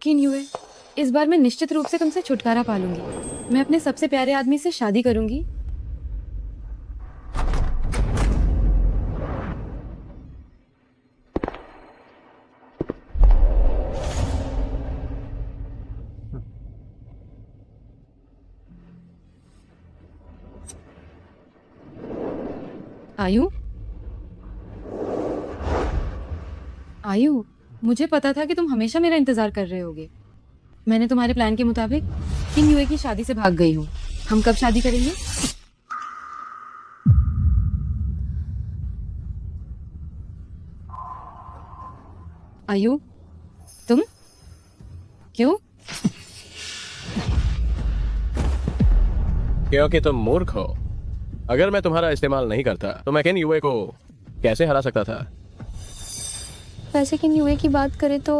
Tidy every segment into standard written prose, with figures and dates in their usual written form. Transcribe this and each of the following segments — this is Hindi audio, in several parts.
किन युए, इस बार मैं निश्चित रूप से तुमसे छुटकारा पा लूंगी। मैं अपने सबसे प्यारे आदमी से शादी करूंगी। आयु, आयु, मुझे पता था कि तुम हमेशा मेरा इंतजार कर रहे होगे। मैंने तुम्हारे प्लान के मुताबिक किन युए की शादी से भाग गई हूँ। हम कब शादी करेंगे? आयु, तुम क्यों? क्योंकि तुम मूर्ख हो। अगर मैं तुम्हारा इस्तेमाल नहीं करता तो मैं किन युए को कैसे हरा सकता था? वैसे किन युए की बात करें तो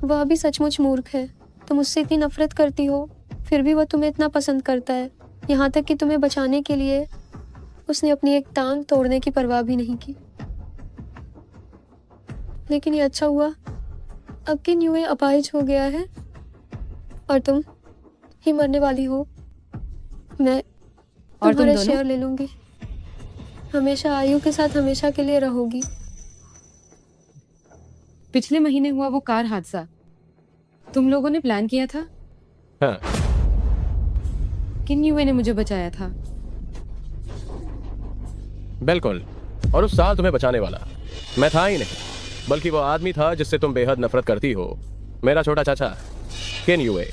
वह भी सचमुच मूर्ख है। तुम उससे इतनी नफरत करती हो, फिर भी वह तुम्हें इतना पसंद करता है। यहाँ तक कि तुम्हें बचाने के लिए उसने अपनी एक टांग तोड़ने की परवाह भी नहीं की। लेकिन ये अच्छा हुआ, अब किन युए अपाहिज हो गया है और तुम ही मरने वाली हो। मैं और तुम तुम्हारे दोनों? शेयर ले लूंगी। हमेशा आयु के साथ हमेशा के लिए रहोगी। पिछले महीने हुआ वो कार हादसा तुम लोगों ने प्लान किया था? हाँ, किन युए ने मुझे बचाया था। बिल्कुल। और उस साल तुम्हें बचाने वाला मैं था ही नहीं, बल्कि वो आदमी था जिससे तुम बेहद नफरत करती हो, मेरा छोटा चाचा किन युए।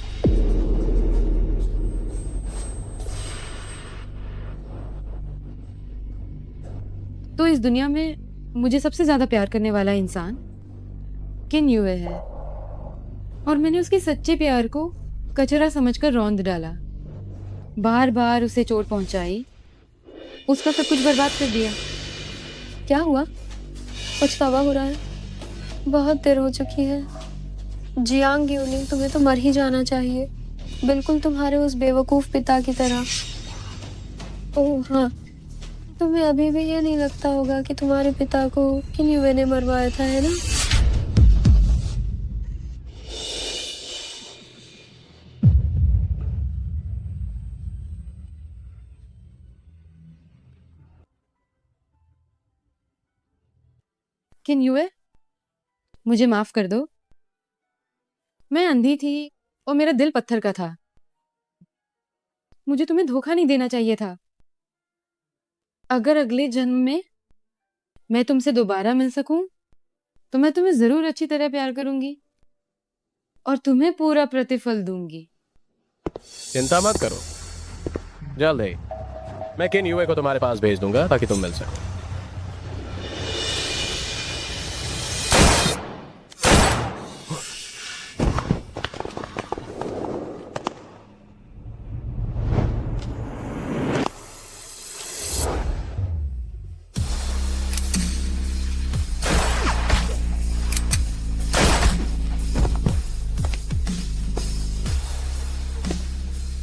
तो इस दुनिया में मुझे सबसे ज्यादा प्यार करने वाला इंसान किन युए है, और मैंने उसके सच्चे प्यार को कचरा समझकर रौंद डाला। बार बार उसे चोट पहुंचाई, उसका सब कुछ बर्बाद कर दिया। क्या हुआ? पछतावा हो रहा है? बहुत देर हो चुकी है। जियांग यूलिंग, तुम्हें तो मर ही जाना चाहिए, बिल्कुल तुम्हारे उस बेवकूफ पिता की तरह। ओह हाँ, तुम्हें अभी भी ये नहीं लगता होगा कि तुम्हारे पिता को किन युए ने मरवाया था, है ना? किन युए, मुझे माफ कर दो। मैं अंधी थी और मेरा दिल पत्थर का था। मुझे तुम्हें धोखा नहीं देना चाहिए था। अगर अगले जन्म में मैं तुमसे दोबारा मिल सकूं तो मैं तुम्हें जरूर अच्छी तरह प्यार करूंगी और तुम्हें पूरा प्रतिफल दूंगी। चिंता मत करो, जल्द ही मैं किन युए को तुम्हारे पास भेज दूंगा ताकि तुम मिल सको।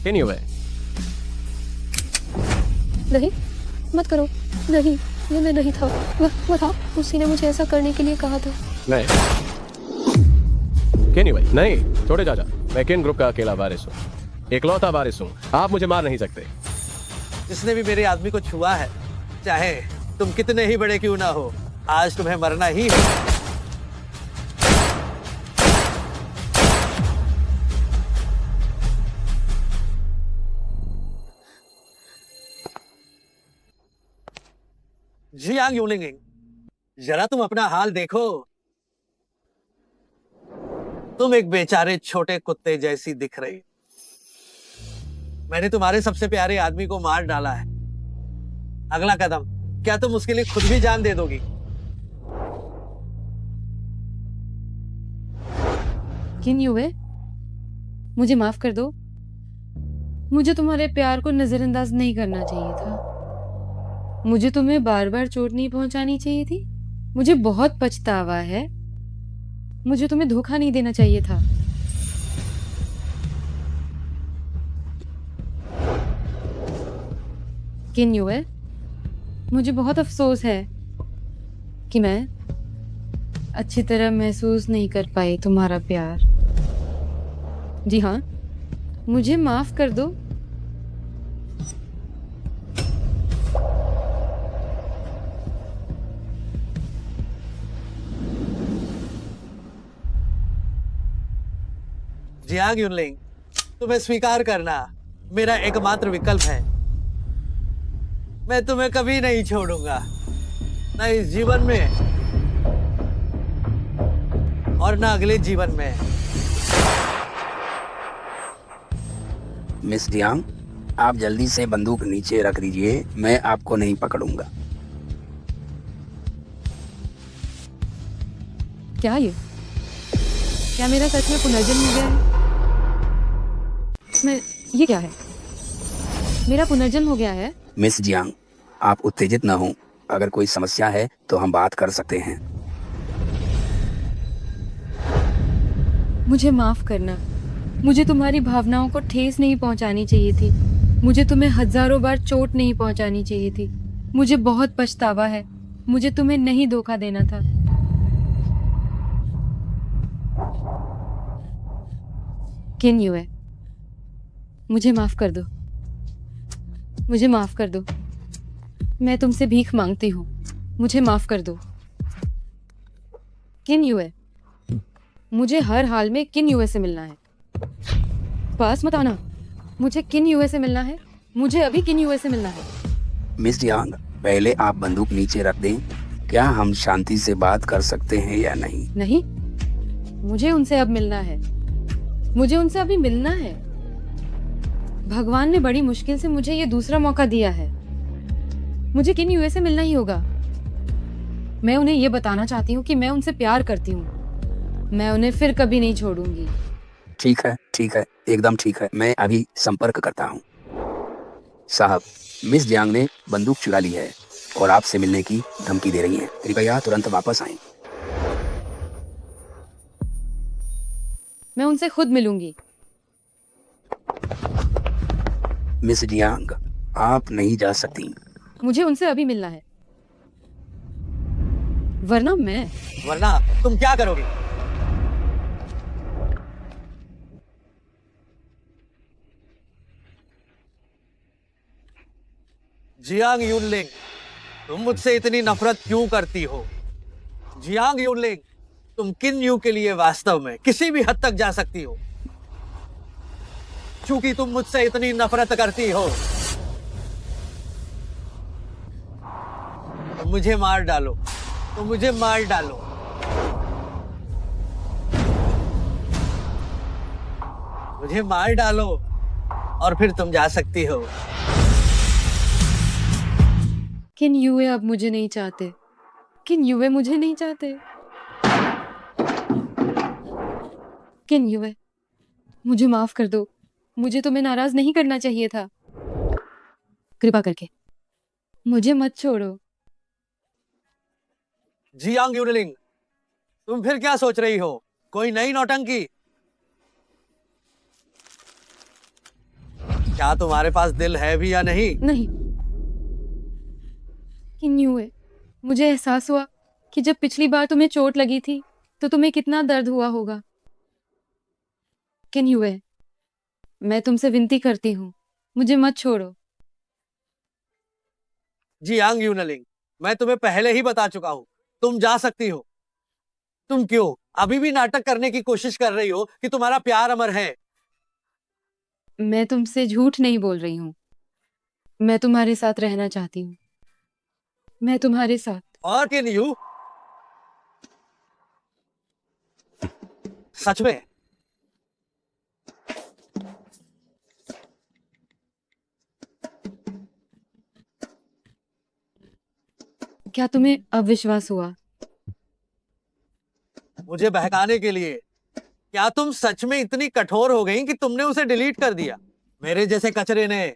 किन युए, नहीं, मत करो। नहीं, ये मैं नहीं था। वह था, उसी ने मुझे ऐसा करने के लिए कहा था। नहीं किन युए, नहीं छोटे चाचा, मैं किन ग्रुप का अकेला वारिस हूँ, इकलौता वारिस हूँ। आप मुझे मार नहीं सकते। जिसने भी मेरे आदमी को छुआ है, चाहे तुम कितने ही बड़े क्यों ना हो, आज तुम्हें मरना ही है। जियांग यूलिंग, जरा तुम अपना हाल देखो। तुम एक बेचारे छोटे कुत्ते जैसी दिख रही। मैंने तुम्हारे सबसे प्यारे आदमी को मार डाला है। अगला कदम, क्या तुम उसके लिए खुद भी जान दे दोगी? किन युए, मुझे माफ कर दो। मुझे तुम्हारे प्यार को नजरअंदाज नहीं करना चाहिए था। मुझे तुम्हें बार बार चोट नहीं पहुंचानी चाहिए थी। मुझे बहुत पछतावा है। मुझे तुम्हें धोखा नहीं देना चाहिए था। किन युए, मुझे बहुत अफसोस है कि मैं अच्छी तरह महसूस नहीं कर पाई तुम्हारा प्यार। जी हाँ, मुझे माफ कर दो। जियांग यूनलिंग, तुम्हें स्वीकार करना मेरा एकमात्र विकल्प है। मैं तुम्हें कभी नहीं छोड़ूंगा, न इस जीवन में और न अगले जीवन में। मिस जियांग, आप जल्दी से बंदूक नीचे रख दीजिए, मैं आपको नहीं पकड़ूंगा। क्या क्या मेरा सच में पुनर्जन्म हो गया है? ये क्या है? मेरा पुनर्जन्म हो गया है? मिस जियांग, आप उत्तेजित न हो। अगर कोई समस्या है तो हम बात कर सकते हैं। मुझे माफ करना। मुझे तुम्हारी भावनाओं को ठेस नहीं पहुंचानी चाहिए थी। मुझे तुम्हें हजारों बार चोट नहीं पहुंचानी चाहिए थी। मुझे बहुत पछतावा है। मुझे तुम्हें नहीं धोखा देना था। किन युए, मुझे माफ कर दो। मुझे माफ कर दो। मैं तुमसे भीख मांगती हूँ। मुझे माफ कर दो। किन युए, मुझे हर हाल में किन युए से मिलना है। पास मत आना। मुझे किन युए से मिलना है। मुझे अभी किन युए से मिलना है। मिस जियांग, पहले आप बंदूक नीचे रख दें। क्या हम शांति से बात कर सकते हैं या नहीं? नहीं, मुझे उनसे अब मिलना है। मुझे उनसे अभी मिलना है। भगवान ने बड़ी मुश्किल से मुझे ये दूसरा मौका दिया है। मुझे किन युए से मिलना ही होगा। मैं उन्हें ये बताना चाहती हूँ कि मैं उनसे प्यार करती हूँ। मैं उन्हें फिर कभी नहीं छोड़ूंगी। ठीक है, एकदम ठीक है। मैं अभी संपर्क करता हूँ। साहब, मिस जियांग ने बंदूक चुरा ली है और आपसे मिलने की धमकी दे रही हैं। कृपया तुरंत वापस आएं। मैं उनसे खुद मिलूंगी। मिस जियांग, आप नहीं जा सकती। मुझे उनसे अभी मिलना है, वरना तुम क्या करोगे? जियांग यूनलिंग, तुम मुझसे इतनी नफरत क्यों करती हो? जियांग यूनलिंग, तुम किन यू के लिए वास्तव में किसी भी हद तक जा सकती हो। क्योंकि तुम मुझसे इतनी नफरत करती हो, तो मुझे मार डालो। मुझे मार डालो और फिर तुम जा सकती हो। किन युए अब मुझे नहीं चाहते। किन युए मुझे नहीं चाहते। किन युए, मुझे माफ कर दो। मुझे तुम्हें नाराज नहीं करना चाहिए था। कृपा करके मुझे मत छोड़ो। जियांग यूनलिंग, तुम फिर क्या सोच रही हो? कोई नई नौटंकी? क्या तुम्हारे पास दिल है भी या नहीं? नहीं। किन युए, मुझे एहसास हुआ कि जब पिछली बार तुम्हें चोट लगी थी तो तुम्हें कितना दर्द हुआ होगा। किन युए, मैं तुमसे विनती करती हूँ, मुझे मत छोड़ो। जियांग यूनलिंग, मैं तुम्हें पहले ही बता चुका हूं, तुम जा सकती हो। तुम क्यों अभी भी नाटक करने की कोशिश कर रही हो कि तुम्हारा प्यार अमर है? मैं तुमसे झूठ नहीं बोल रही हूँ। मैं तुम्हारे साथ रहना चाहती हूँ। मैं तुम्हारे साथ। और किन यू, सच में? क्या तुम्हें अब विश्वास हुआ? मुझे बहकाने के लिए? क्या तुम सच में इतनी कठोर हो गई कि तुमने उसे डिलीट कर दिया? मेरे जैसे कचरे ने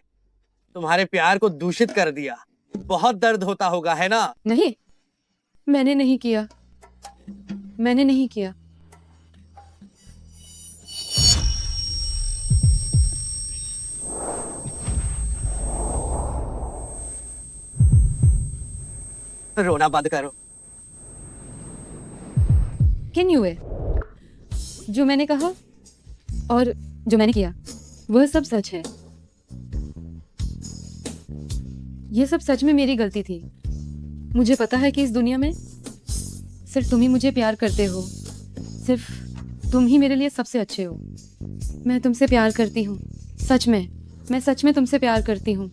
तुम्हारे प्यार को दूषित कर दिया। बहुत दर्द होता होगा, है ना? नहीं, मैंने नहीं किया। मैंने नहीं किया। रोना बंद करो। किन युए, जो मैंने कहा और जो मैंने किया वह सब सच है। यह सब सच में मेरी गलती थी। मुझे पता है कि इस दुनिया में सिर्फ तुम ही मुझे प्यार करते हो, सिर्फ तुम ही मेरे लिए सबसे अच्छे हो। मैं तुमसे प्यार करती हूँ, सच में, मैं सच में तुमसे प्यार करती हूँ।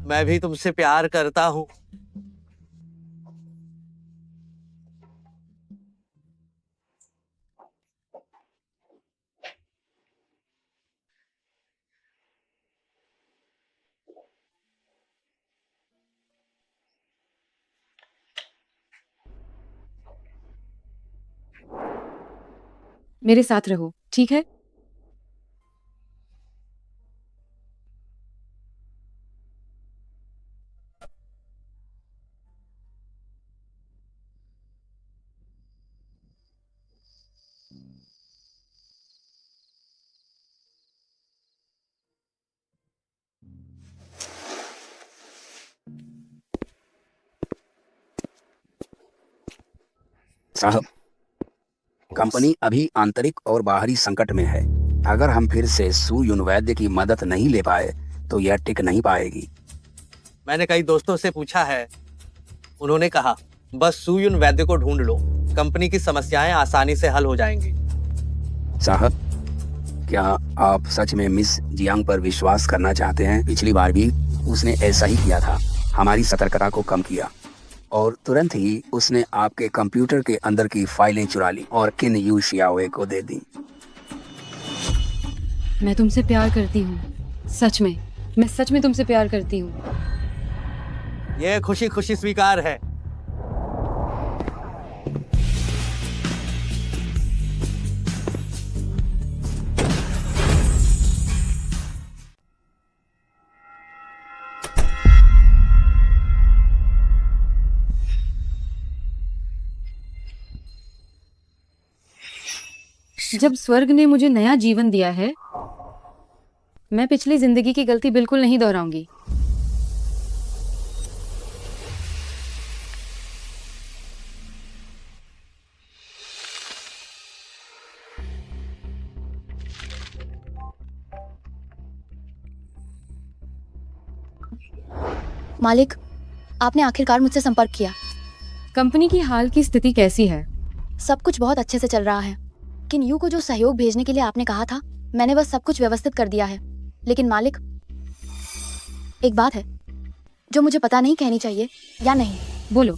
मैं भी तुमसे प्यार करता हूँ। मेरे साथ रहो, ठीक है? साहब, कंपनी अभी आंतरिक और बाहरी संकट में है। अगर हम फिर से सू युन वैद्य की मदद नहीं ले पाए तो यह टिक नहीं पाएगी। मैंने कई दोस्तों से पूछा है, उन्होंने कहा बस सुयुन वैद्य को ढूंढ लो, कंपनी की समस्याएं आसानी से हल हो जाएंगी। साहब, क्या आप सच में मिस जियांग पर विश्वास करना चाहते हैं? पिछली बार भी उसने ऐसा ही किया था। हमारी सतर्कता को कम किया और तुरंत ही उसने आपके कंप्यूटर के अंदर की फाइलें चुरा ली और किन यू शियाओए को दे दी। मैं तुमसे प्यार करती हूँ, सच में, मैं सच में तुमसे प्यार करती हूँ। यह खुशी खुशी स्वीकार है। जब स्वर्ग ने मुझे नया जीवन दिया है, मैं पिछली जिंदगी की गलती बिल्कुल नहीं दोहराऊंगी। मालिक, आपने आखिरकार मुझसे संपर्क किया। कंपनी की हाल की स्थिति कैसी है? सब कुछ बहुत अच्छे से चल रहा है। किन यू को जो सहयोग भेजने के लिए आपने कहा था, मैंने बस सब कुछ व्यवस्थित कर दिया है। लेकिन मालिक, एक बात है जो मुझे पता नहीं कहनी चाहिए या नहीं। बोलो।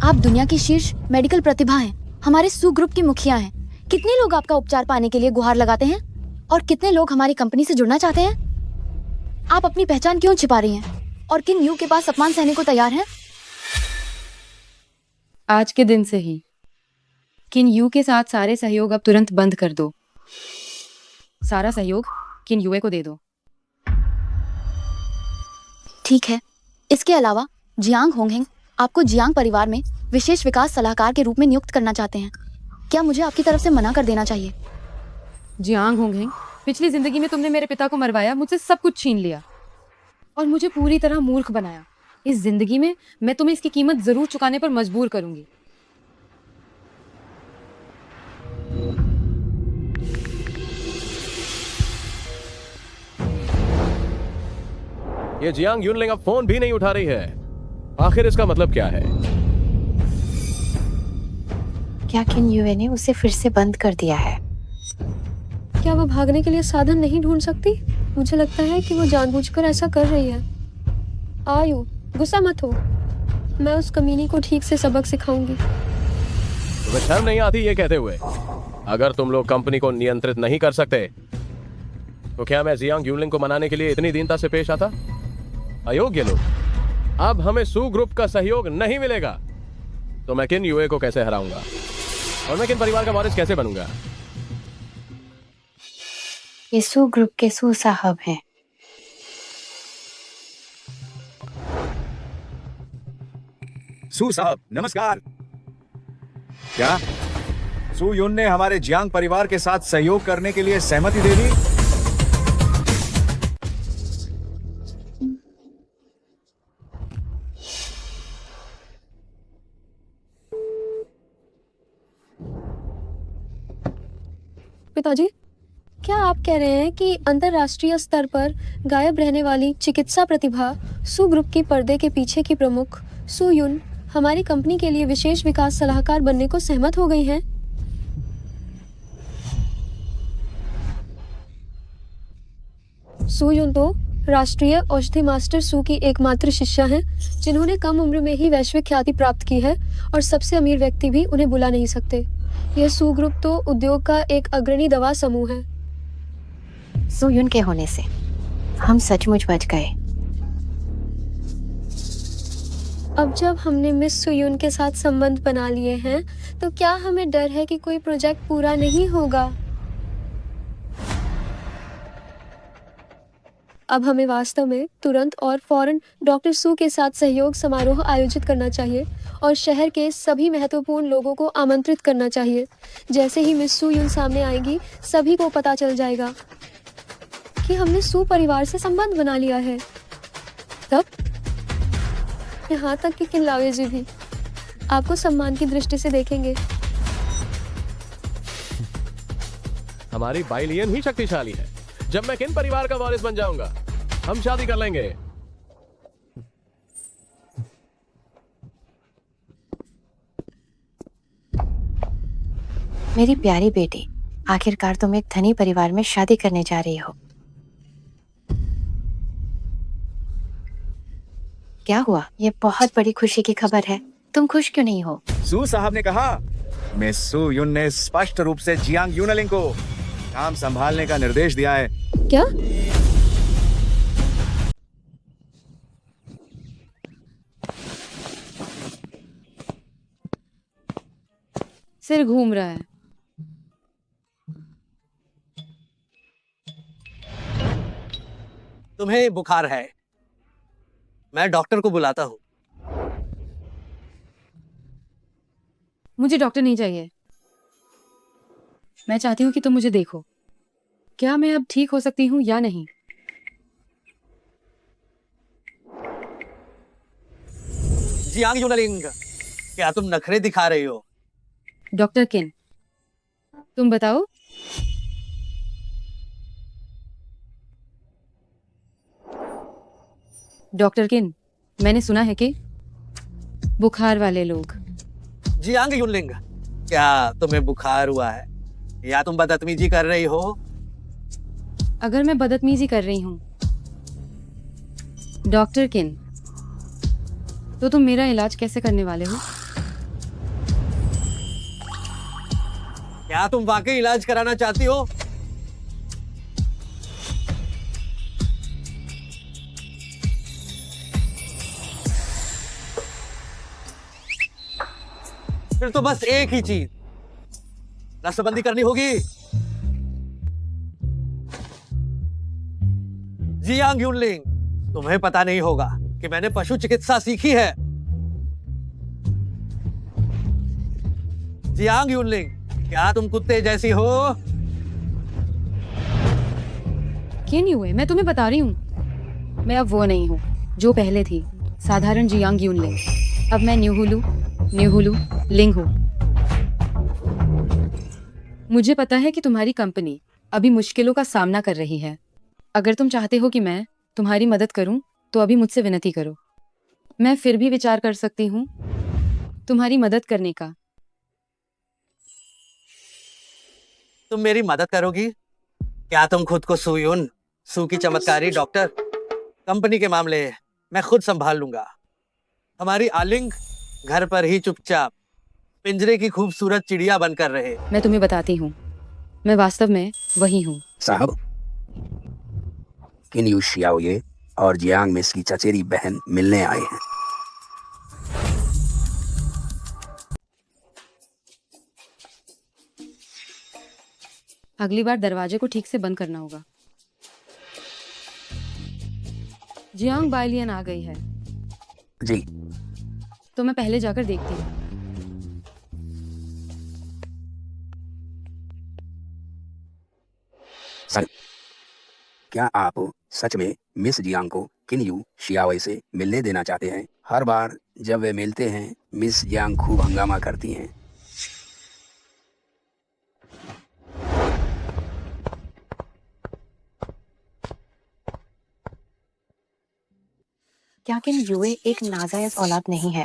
आप दुनिया की शीर्ष मेडिकल प्रतिभा हैं, हमारे सू ग्रुप की मुखिया हैं। कितने लोग आपका उपचार पाने के लिए गुहार लगाते हैं और कितने लोग हमारी कंपनी से जुड़ना चाहते हैं? आप अपनी पहचान क्यों छिपा रही हैं और किन यू के पास अपमान सहने को तैयार हैं? आज के दिन से ही किन यू के साथ सारे सहयोग अब तुरंत बंद कर दो। सारा सहयोग किन यूए को दे दो। ठीक है। इसके अलावा जियांग होंगहेंग आपको जियांग परिवार में विशेष विकास सलाहकार के रूप में नियुक्त करना चाहते हैं। क्या मुझे आपकी तरफ से मना कर देना चाहिए? जियांग होंगहेंग, पिछली जिंदगी में तुमने मेरे पिता को मरवाया, मुझसे सब कुछ छीन लिया और मुझे पूरी तरह मूर्ख बनाया। इस जिंदगी में मैं तुम्हें इसकी कीमत जरूर चुकाने पर मजबूर करूंगी। ये जियांग यूनलिंग अब फोन भी नहीं उठा रही है। आखिर इसका मतलब क्या है? क्या किन यूए ने उसे फिर से बंद कर दिया है? क्या वो भागने के लिए साधन नहीं ढूंढ सकती? मुझे लगता है कि वो जानबूझकर ऐसा कर रही है। आयु, गुस्सा मत हो, मैं उस कमीनी को ठीक से सबक सिखाऊंगी। तुम्हें शर्म नहीं आती ये कहते हुए? अगर तुम लोग कंपनी को नियंत्रित नहीं कर सकते तो क्या मैं जियांग यूनलिंग को मनाने के लिए इतनी दीनता से पेश आता? अयोग्य लोग, अब हमें सू ग्रुप का सहयोग नहीं मिलेगा तो मैं किन यूए को कैसे हराऊंगा और मैं किन परिवार का वारिस कैसे बनूंगा? ये सू ग्रुप के सू साहब हैं। सू साहब नमस्कार। क्या सू युन ने हमारे जियांग परिवार के साथ सहयोग करने के लिए सहमति दे दी? पिताजी, क्या आप कह रहे हैं कि अंतरराष्ट्रीय स्तर पर गायब रहने वाली चिकित्सा प्रतिभा सू ग्रुप की पर्दे के पीछे की प्रमुख सू युन हमारी कंपनी के लिए विशेष विकास सलाहकार बनने को सहमत हो गई हैं? सू युन तो राष्ट्रीय औषधि मास्टर सू की एकमात्र शिष्या हैं, जिन्होंने कम उम्र में ही वैश्विक ख्याति प्राप्त की है और सबसे अमीर व्यक्ति भी उन्हें बुला नहीं सकते। यह सू ग्रुप तो उद्योग का एक अग्रणी दवा समूह है। सुयुन के होने से हम सचमुच बच गए। अब जब हमने मिस सुयुन के साथ संबंध बना लिए हैं, तो क्या हमें डर है कि कोई प्रोजेक्ट पूरा नहीं होगा? अब हमें वास्तव में तुरंत और फौरन डॉक्टर सू के साथ सहयोग समारोह आयोजित करना चाहिए और शहर के सभी महत्वपूर्ण लोगों को आमंत्रित करना चाहिए। जैसे ही मिस सुयुन सामने आएंगी, सभी को पता चल जाएगा कि हमने सू परिवार से संबंध बना लिया है। तब यहाँ तक कि किनलावे जी भी आपको सम्मान की दृष्टि से देखेंगे। हमारी बाइलियन ही शक्तिशाली है। जब मैं किन परिवार का वारिस बन जाऊंगा, हम शादी कर लेंगे। मेरी प्यारी बेटी, आखिरकार तुम एक धनी परिवार में शादी करने जा रही हो। क्या हुआ? ये बहुत बड़ी खुशी की खबर है। तुम खुश क्यों नहीं हो? सू साहब ने कहा, मिस सू युन ने स्पष्ट रूप से जियांग यूनलिंग को काम संभालने का निर्देश दिया है। क्या? सिर घूम रहा है। तुम्हें बुखार है, मैं डॉक्टर को बुलाता हूँ। मुझे डॉक्टर नहीं चाहिए। मैं चाहती हूँ कि तुम मुझे देखो। क्या मैं अब ठीक हो सकती हूँ या नहीं? जियांग यूनलिंग, क्या तुम नखरे दिखा रही हो? डॉक्टर किन, तुम बताओ। डॉक्टर किन, मैंने सुना है कि बुखार वाले लोग। जियांग यूनलिंग, क्या तुम्हें बुखार हुआ है या तुम बदतमीजी कर रही हो? अगर मैं बदतमीजी कर रही हूँ डॉक्टर किन, तो तुम मेरा इलाज कैसे करने वाले हो? क्या तुम वाकई इलाज कराना चाहती हो? फिर तो बस एक ही चीज, नसबंदी करनी होगी। जियांग यूनलिंग, तुम्हें पता नहीं होगा कि मैंने पशु चिकित्सा सीखी है। जियांग यूनलिंग, क्या तुम कुत्ते जैसी हो? किन युए, मैं तुम्हें बता रही हूँ, मैं अब वो नहीं हूँ जो पहले थी, साधारण जियांग यूनलिंग। अब मैं न्यूहुलू लिंग हूँ। मुझे पता है कि तुम्हारी कंपनी अभी मुश्किलों का सामना कर रही है। अगर तुम चाहते हो कि मैं तुम्हारी मदद करूं, तो अभी मुझसे विनती करो। मैं फिर भी विचार कर सकती हूँ तुम्हारी मदद करने का। तुम मेरी मदद करोगी? क्या तुम खुद को सुयुन, सू की चमत्कारी डॉक्टर? कंपनी के मामले मैं खुद संभाल लूंगा। हमारी आलिंग घर पर ही चुपचाप पिंजरे की खूबसूरत चिड़िया बनकर रहे। मैं तुम्हें बताती हूँ, मैं वास्तव में वही हूँ। साहब, किन यू शियाओये और जियांग मिस की चचेरी बहन मिलने आए हैं। अगली बार दरवाजे को ठीक से बंद करना होगा। जियांग बाइलियन आ गई है, जी। तो मैं पहले जाकर देखती हूँ। सर, क्या आप सच में मिस जियांग को किन यू शियाओये से मिलने देना चाहते हैं? हर बार जब वे मिलते हैं, मिस जियांग खूब हंगामा करती हैं। क्या किन युए एक नाजायज औलाद नहीं है,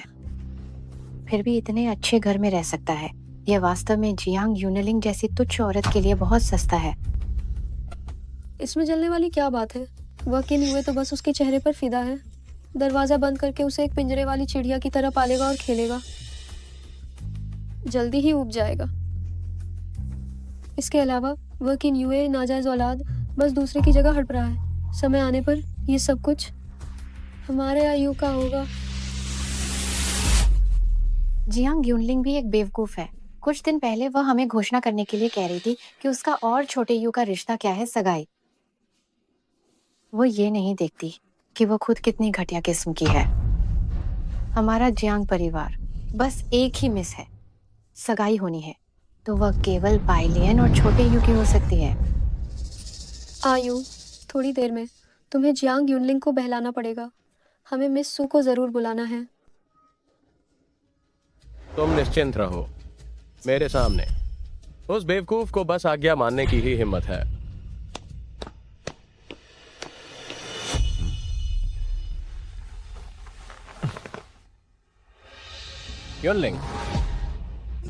फिर भी इतने अच्छे घर में रह सकता है। यह वास्तव में जियांग यूनलिंग जैसी तुच्छ औरत के लिए बहुत सस्ता है। इसमें जलने वाली क्या बात है? वह किन हुए तो बस उसके चेहरे पर फिदा है। दरवाजा बंद करके उसे एक पिंजरे वाली चिड़िया की तरह पालेगा और खेलेगा, जल्दी ही उब जाएगा। इसके अलावा वह किन युए नाजायज औलाद बस दूसरे की जगह हड़प रहा है। समय आने पर ये सब कुछ हमारे आयु का होगा। जियांग यूनलिंग भी एक बेवकूफ है। कुछ दिन पहले वह हमें घोषणा करने के लिए कह रही थी कि उसका और छोटे यू का रिश्ता क्या है, सगाई। वो ये नहीं देखती कि वो खुद कितनी घटिया किस्म की है। हमारा जियांग परिवार बस एक ही मिस है, सगाई होनी है तो वह केवल बाइलियन और छोटे यू की हो सकती है। आयु, थोड़ी देर में तुम्हें जियांग यूनलिंग को बहलाना पड़ेगा। हमें मिस सू को जरूर बुलाना है। तुम निश्चिंत रहो, मेरे सामने उस बेवकूफ को बस आज्ञा मानने की ही हिम्मत है। यूनलिंग,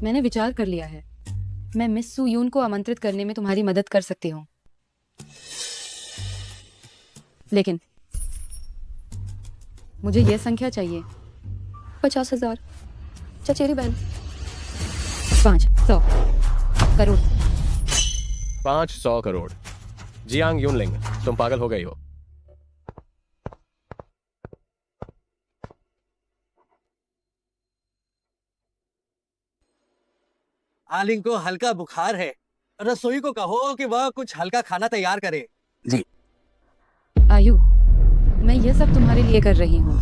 मैंने विचार कर लिया है। मैं मिस सू यून को आमंत्रित करने में तुम्हारी मदद कर सकती हूँ, लेकिन मुझे यह संख्या चाहिए। 50,000। चचेरी बहन, 500 करोड़। 500 करोड़। जियांग यूनलिंग, तुम पागल हो गई हो। आलिंग को हल्का बुखार है, रसोई को कहो कि वह कुछ हल्का खाना तैयार करे। जी। आयु, मैं यह सब तुम्हारे लिए कर रही हूँ।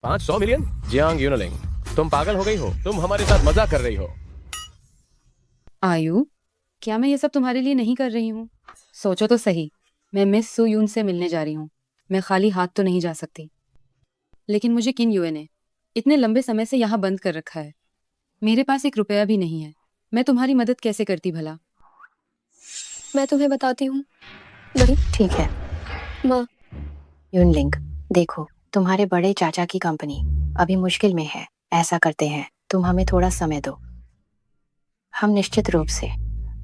$500 मिलियन? जियांग यूनलिंग, तुम पागल हो गई हो। तुम हमारे साथ मजाक कर रही हो। आयु, क्या मैं ये सब तुम्हारे लिए नहीं कर रही हूँ? सोचो तो सही, मैं मिस सू यून से मिलने जा रही हूँ। मैं खाली हाथ तो नहीं जा सकती। लेकिन मुझे किन युए ने इतने लंबे समय से यहाँ बंद कर रखा है। मेरे पास एक रुपया भी नहीं है। मैं तुम्हारी मदद कैसे करती भला? मैं तुम्हें बताती हूँ। नहीं ठीक है माँ, यूनलिंग, देखो तुम्हारे बड़े चाचा की कंपनी अभी मुश्किल में है। ऐसा करते हैं, तुम हमें थोड़ा समय दो, हम निश्चित रूप से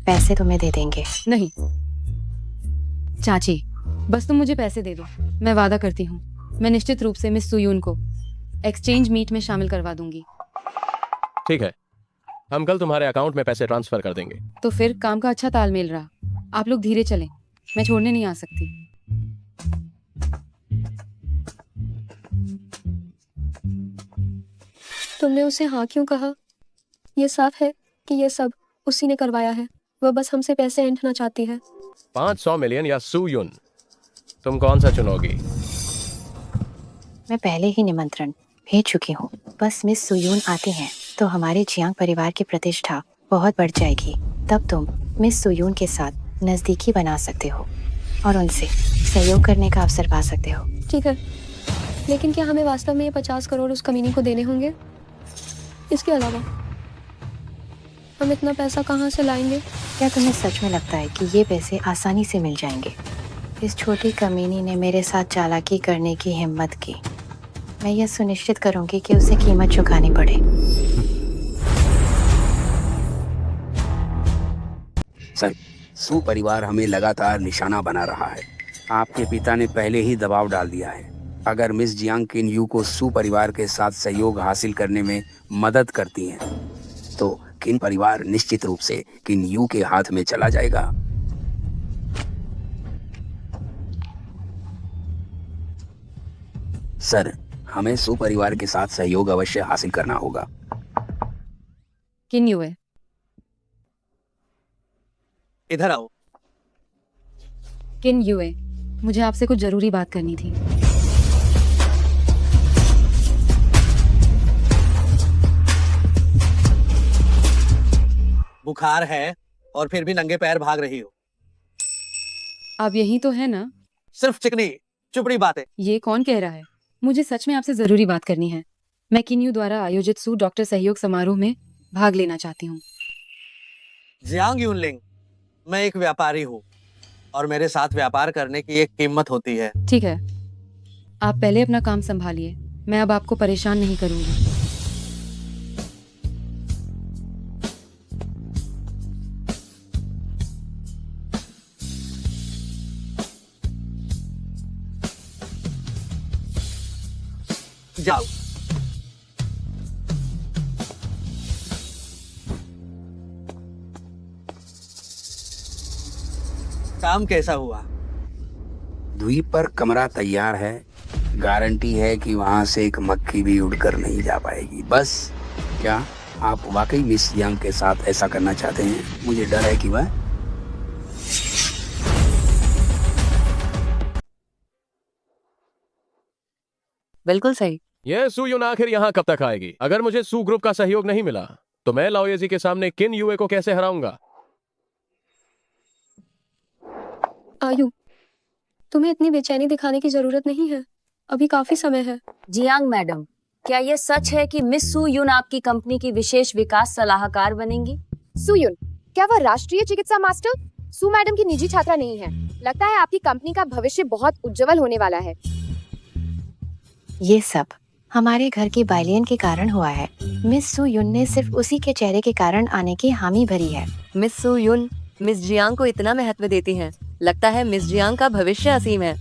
पैसे तुम्हें दे देंगे। नहीं चाची, बस तुम मुझे पैसे दे दो। मैं वादा करती हूँ, मैं निश्चित रूप से मिस सुयून को एक्सचेंज मीट में शामिल करवा दूंगी। ठीक है, हम कल तुम्हारे अकाउंट में पैसे ट्रांसफर कर देंगे। तो फिर काम का अच्छा तालमेल रहा। आप लोग धीरे चलें, मैं छोड़ने नहीं आ सकती। तुमने उसे हाँ क्यों कहा? ये साफ है कि ये सब उसी ने करवाया है। वह बस हमसे पैसे ऐंठना चाहती है। 500 मिलियन या सू यून, तुम कौन सा चुनोगी? मैं पहले ही निमंत्रण भेज चुकी हूँ। बस मिस सुयून आती हैं तो हमारे जियांग परिवार की प्रतिष्ठा बहुत बढ़ जाएगी। तब तुम मिस सुयून के साथ नज़दीकी बना सकते हो और उनसे सहयोग करने का अवसर पा सकते हो। ठीक है, लेकिन क्या हमें वास्तव में ये 50 करोड़ उस कमीनी को देने होंगे? इसके अलावा हम इतना पैसा कहाँ से लाएंगे? क्या तुम्हें सच में लगता है कि ये पैसे आसानी से मिल जाएंगे? इस छोटी कमीनी ने मेरे साथ चालाकी करने की हिम्मत की। मैं यह सुनिश्चित करूंगी कि उसे कीमत चुकानी पड़े। सर, सू परिवार हमें लगातार निशाना बना रहा है। आपके पिता ने पहले ही दबाव डाल दिया है। अगर मिस जियांग किन यू को सू परिवार के साथ सहयोग हासिल करने में मदद करती हैं, तो किन परिवार निश्चित रूप से किन यू के हाथ में चला जाएगा। सर, हमें सू परिवार के साथ सहयोग अवश्य हासिल करना होगा। किन युए, इधर आओ। किन युए, मुझे आपसे कुछ जरूरी बात करनी थी। बुखार है और फिर भी नंगे पैर भाग रही हो। आप यही तो है ना? सिर्फ चिकनी, चुपड़ी बातें। ये कौन कह रहा है? मुझे सच में आपसे जरूरी बात करनी है। मैं किन्यू द्वारा आयोजित सू डॉक्टर सहयोग समारोह में भाग लेना चाहती हूँ। जियांग यूनलिंग, मैं एक व्यापारी हूँ और मेरे साथ व्यापार करने की एक कीमत होती है। ठीक है, आप पहले अपना काम संभालिए। मैं अब आपको परेशान नहीं करूंगी। जाओ। काम कैसा हुआ? द्वीप पर कमरा तैयार है। गारंटी है कि वहां से एक मक्खी भी उड़कर नहीं जा पाएगी। बस क्या आप वाकई मिस जियांग के साथ ऐसा करना चाहते हैं? मुझे डर है कि वह बिल्कुल सही। ये सू यून आखिर यहाँ कब तक आएगी? अगर मुझे सू ग्रुप का सहयोग नहीं मिला तो मैं लाओयेजी के सामने किन यूए को कैसे हराऊंगा? आयु, तुम्हें इतनी बेचैनी दिखाने की जरूरत नहीं है। अभी काफी समय है। जियांग मैडम, क्या ये सच है कि मिस सू युन आपकी कंपनी की विशेष विकास सलाहकार बनेंगी? सुयुन, क्या वह राष्ट्रीय चिकित्सा मास्टर सू मैडम की निजी छात्रा नहीं है? लगता है आपकी कंपनी का भविष्य बहुत उज्जवल होने वाला है। ये सब हमारे घर की बाइलियन के कारण हुआ है। मिस सू युन ने सिर्फ उसी के चेहरे के कारण आने की हामी भरी है। मिस सू युन मिस जियांग को इतना महत्व देती हैं। लगता है मिस जियांग का भविष्य असीम है।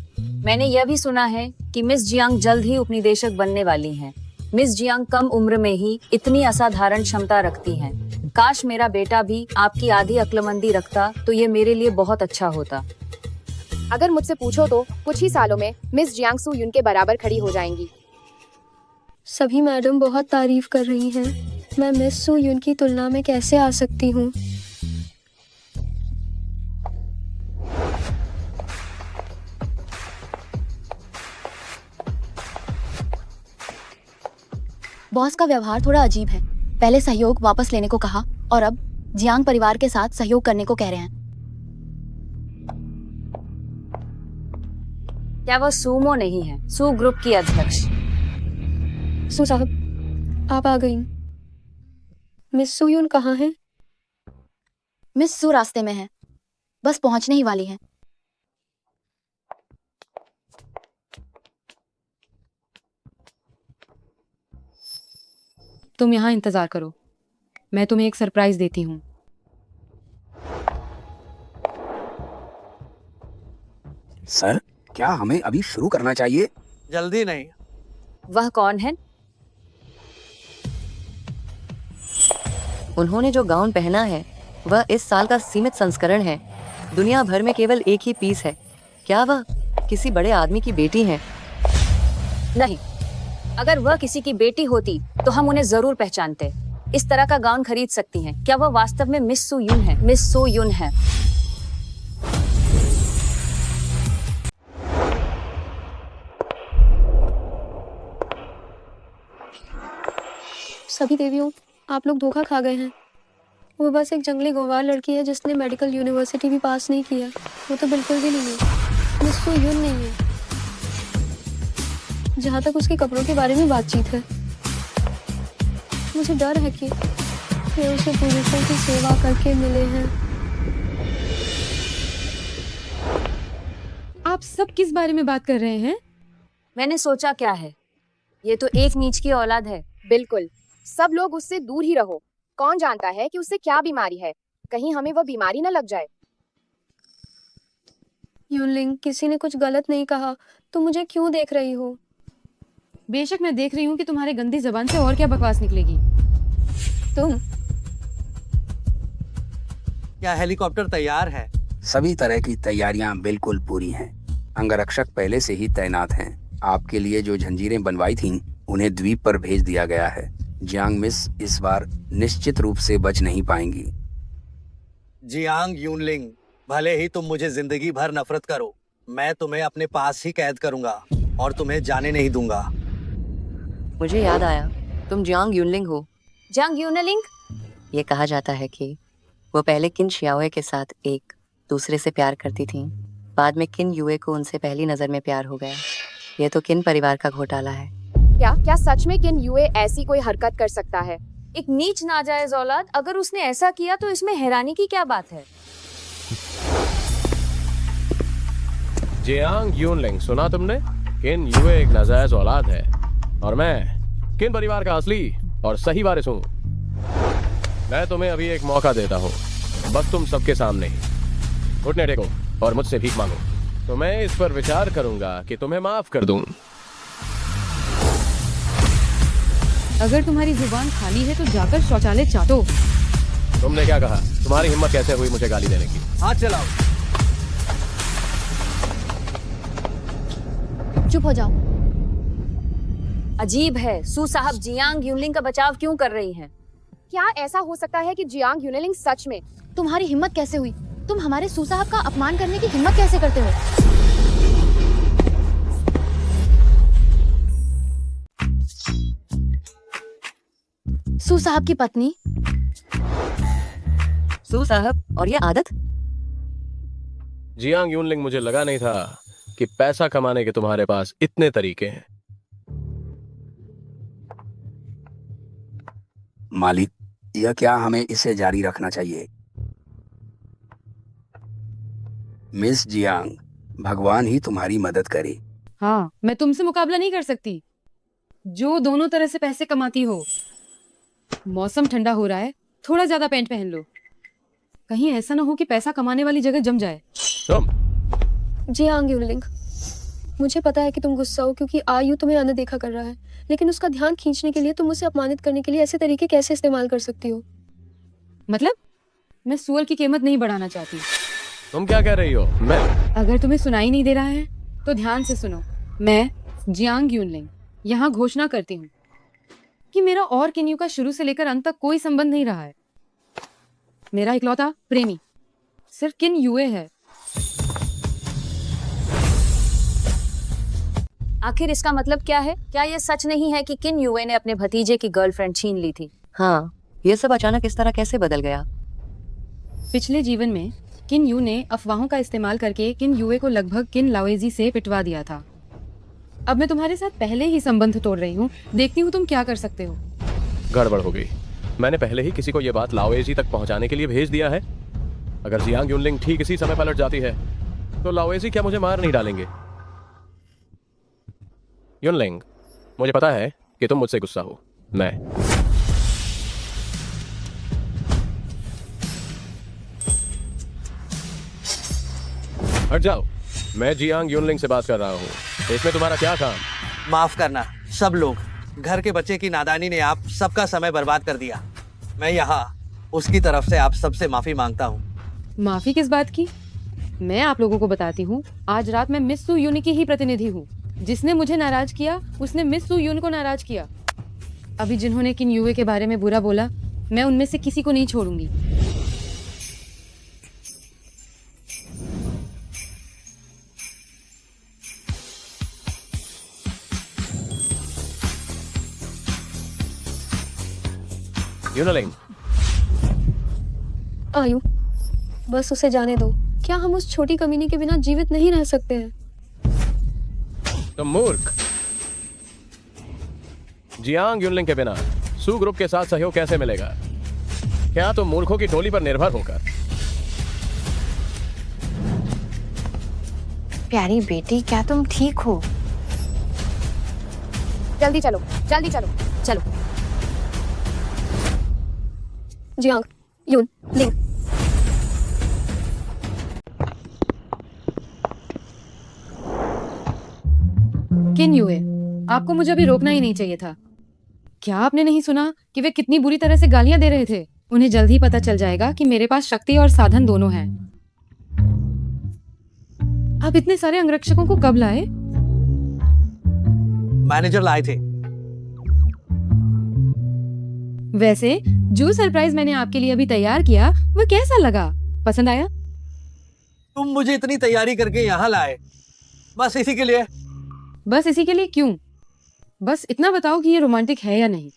मैंने यह भी सुना है कि मिस जियांग जल्द ही उपनिदेशक बनने वाली हैं। मिस जियांग कम उम्र में ही इतनी असाधारण क्षमता रखती हैं। काश मेरा बेटा भी आपकी आधी अक्लमंदी रखता तो ये मेरे लिए बहुत अच्छा होता। अगर मुझसे पूछो तो कुछ ही सालों में मिस जियांग सू युन के बराबर खड़ी हो जाएंगी। सभी मैडम बहुत तारीफ कर रही हैं। मैं मिस सू युन की तुलना में कैसे आ सकती हूँ? बॉस का व्यवहार थोड़ा अजीब है। पहले सहयोग वापस लेने को कहा और अब जियांग परिवार के साथ सहयोग करने को कह रहे हैं। क्या वह सूमो नहीं है, सू ग्रुप की अध्यक्ष? सू साहब, आप आ गई। मिस सू युन कहाँ है? मिस सू रास्ते में है, बस पहुंचने ही वाली है। तुम यहाँ इंतजार करो, मैं तुम्हें एक सरप्राइज देती हूँ। सर, क्या हमें अभी शुरू करना चाहिए? जल्दी नहीं। वह कौन है? उन्होंने जो गाउन पहना है वह इस साल का सीमित संस्करण है। दुनिया भर में केवल एक ही पीस है। क्या वह किसी बड़े आदमी की बेटी है? नहीं, अगर वह किसी की बेटी होती तो हम उन्हें जरूर पहचानते। इस तरह का गाउन खरीद सकती हैं। क्या वह वास्तव में मिस सू युन है? मिस सू युन है। सभी देवियों, आप लोग धोखा खा गए हैं। वो बस एक जंगली गंवार लड़की है जिसने मेडिकल यूनिवर्सिटी भी पास नहीं किया। वो तो बिल्कुल भी नहीं है। मिस सू युन नहीं है, जहाँ तक उसके कपड़ों के बारे में बातचीत है। मुझे डर है कि वे उसे पुरुषों की सेवा करके मिले हैं। आप सब किस बारे में बात कर रहे हैं? मैंने सोचा क्या है, ये तो एक नीच की औलाद है। बिल्कुल, सब लोग उससे दूर ही रहो। कौन जानता है कि उससे क्या बीमारी है? कहीं हमें वह बीमारी न लग जाए। यूनलिंग, किसी ने कुछ गलत नहीं कहा, तुम मुझे क्यों देख रही हो? बेशक मैं देख रही हूँ कि तुम्हारे गंदी जबान से और क्या बकवास निकलेगी। तुम क्या हेलीकॉप्टर तैयार है? सभी तरह की तैयारियां बिल्कुल पूरी हैं। अंगरक्षक पहले से ही तैनात हैं। आपके लिए जो जंजीरें बनवाई थीं, उन्हें द्वीप पर भेज दिया गया है। जियांग मिस इस बार निश्चित रूप से बच नहीं पाएंगी। जियांग यूनलिंग, भले ही तुम मुझे जिंदगी भर नफरत करो, मैं तुम्हें अपने पास ही कैद करूंगा और तुम्हें जाने नहीं दूंगा। मुझे याद आया, तुम जियांग यूनलिंग हो। जियांग यूनलिंग? ये कहा जाता है कि वो पहले किन शियाओए के साथ एक दूसरे से प्यार करती थीं। बाद में किन युए को उनसे पहली नजर में प्यार हो गया। ये तो किन परिवार का घोटाला है। क्या क्या सच में किन यूए ऐसी कोई हरकत कर सकता है? एक नीच नाजायज औलाद अगर उसने ऐसा किया तो इसमें हैरानी की क्या बात है। जियांग यूनलिंग, सुना तुमने? किन युए एक नाजायज औलाद है और मैं किन परिवार का असली और सही वारिस हूँ। मैं तुम्हें अभी एक मौका देता हूँ, बस तुम सबके सामने ही घुटने टेको और मुझसे भीख मांगो, तो मैं इस पर विचार करूंगा कि तुम्हें माफ कर दूं। अगर तुम्हारी जुबान खाली है तो जाकर शौचालय चाटो। तुमने क्या कहा? तुम्हारी हिम्मत कैसे हुई मुझे गाली देने की? हाथ चलाओ। चुप हो जाओ। अजीब है, सू साहब जियांग यूनलिंग का बचाव क्यों कर रही हैं? क्या ऐसा हो सकता है कि जियांग यूनलिंग सच में? तुम्हारी हिम्मत कैसे हुई? तुम हमारे सू साहब का अपमान करने की हिम्मत कैसे करते हो? सू साहब की पत्नी? सू साहब, और ये आदत? जियांग यूनलिंग, मुझे लगा नहीं था कि पैसा कमाने के तुम्हारे पास इतने तरीके हैं। मालिक, यह क्या हमें इसे जारी रखना चाहिए? मिस जियांग, भगवान ही तुम्हारी मदद करे। हाँ, मैं तुमसे मुकाबला नहीं कर सकती, जो दोनों तरह से पैसे कमाती हो। मौसम ठंडा हो रहा है, थोड़ा ज्यादा पैंट पहन लो, कहीं ऐसा ना हो कि पैसा कमाने वाली जगह जम जाए। तुम जियांग यूनलिंग, मुझे पता है कि तुम गुस्सा हो क्योंकि आयु तुम्हें अनदेखा कर रहा है, लेकिन उसका ध्यान खींचने के लिए तुम उसे अपमानित करने के लिए ऐसे तरीके कैसे इस्तेमाल कर सकती हो? मतलब मैं सुअर की कीमत नहीं बढ़ाना चाहती। तुम क्या कह रही हो? मैं अगर तुम्हें सुनाई नहीं दे रहा है तो ध्यान से सुनो। मैं जियांग यूनलिंग यहाँ घोषणा करती हूँ कि मेरा और किन्यू का शुरू से लेकर अंत तक कोई संबंध नहीं रहा है। मेरा इकलौता प्रेमी सिर्फ किन युए है। आखिर इसका मतलब क्या है? क्या ये सच नहीं है कि किन युए ने अपने भतीजे की गर्लफ्रेंड छीन ली थी? हाँ, ये सब अचानक इस तरह कैसे बदल गया? पिछले जीवन में किन यू ने अफवाहों का इस्तेमाल करके किन युए को लगभग किन लाओजी से पिटवा दिया था। अब मैं तुम्हारे साथ पहले ही संबंध तोड़ रही हूँ, देखती हूँ तुम क्या कर सकते हो। गड़बड़ हो गई। मैंने पहले ही किसी को यह बात लाओएजी तक पहुंचाने के लिए भेज दिया है। अगर जियांग यूनलिंग ठीक इसी समय पलट जाती है तो लाओएजी क्या मुझे मार नहीं डालेंगे? यूनलिंग, मुझे पता है कि तुम मुझसे गुस्सा हो। मैं हट जाओ, मैं जियांग यूनलिंग से बात कर रहा हूँ। इसमें तुम्हारा क्या काम? माफ करना सब लोग, घर के बच्चे की नादानी ने आप सबका समय बर्बाद कर दिया। मैं यहाँ उसकी तरफ से आप सबसे माफी मांगता हूँ। माफी किस बात की? मैं आप लोगों को बताती हूँ, आज रात मैं मिस सू यून की ही प्रतिनिधि हूँ। जिसने मुझे नाराज किया उसने मिस सू यून को नाराज किया। अभी जिन्होंने किन युए के बारे में बुरा बोला, मैं उनमें से किसी को नहीं छोड़ूंगी। यूनलिंग, आयु, बस उसे जाने दो। क्या हम उस छोटी कमीनी के बिना जीवित नहीं रह सकते हैं? तुम मूर्ख। जियांग यूनलिंग के बिना सू ग्रुप के साथ सहयोग कैसे मिलेगा? क्या तुम मूर्खों की टोली पर निर्भर होकर? प्यारी बेटी, क्या तुम ठीक हो? जल्दी चलो, जल्दी चलो। चलो। जियांग यूनलिंग, किन युए, आपको मुझे अभी रोकना ही नहीं चाहिए था। क्या आपने नहीं सुना कि वे कितनी बुरी तरह से गालियां दे रहे थे? उन्हें जल्द ही पता चल जाएगा कि मेरे पास शक्ति और साधन दोनों हैं। आप इतने सारे अंगरक्षकों को कब लाए? मैनेजर लाए थे। वैसे जो सरप्राइज मैंने आपके लिए अभी तैयार किया वो कैसा लगा? पसंद आया? तुम मुझे इतनी तैयारी करके यहाँ लाए बस इसी के लिए? बस इसी के लिए क्यों? बस इतना बताओ कि ये रोमांटिक है या नहीं।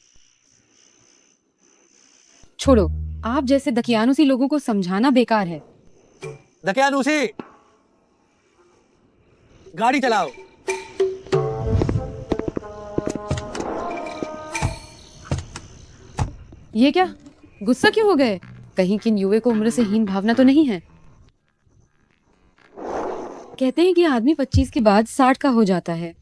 छोड़ो, आप जैसे दकियानुसी लोगों को समझाना बेकार है। दकियानुसी, गाड़ी चलाओ। ये क्या, गुस्सा क्यों हो गए? कहीं किन युवे को उम्र से हीन भावना तो नहीं है? कहते हैं कि आदमी 25 के बाद 60 का हो जाता है।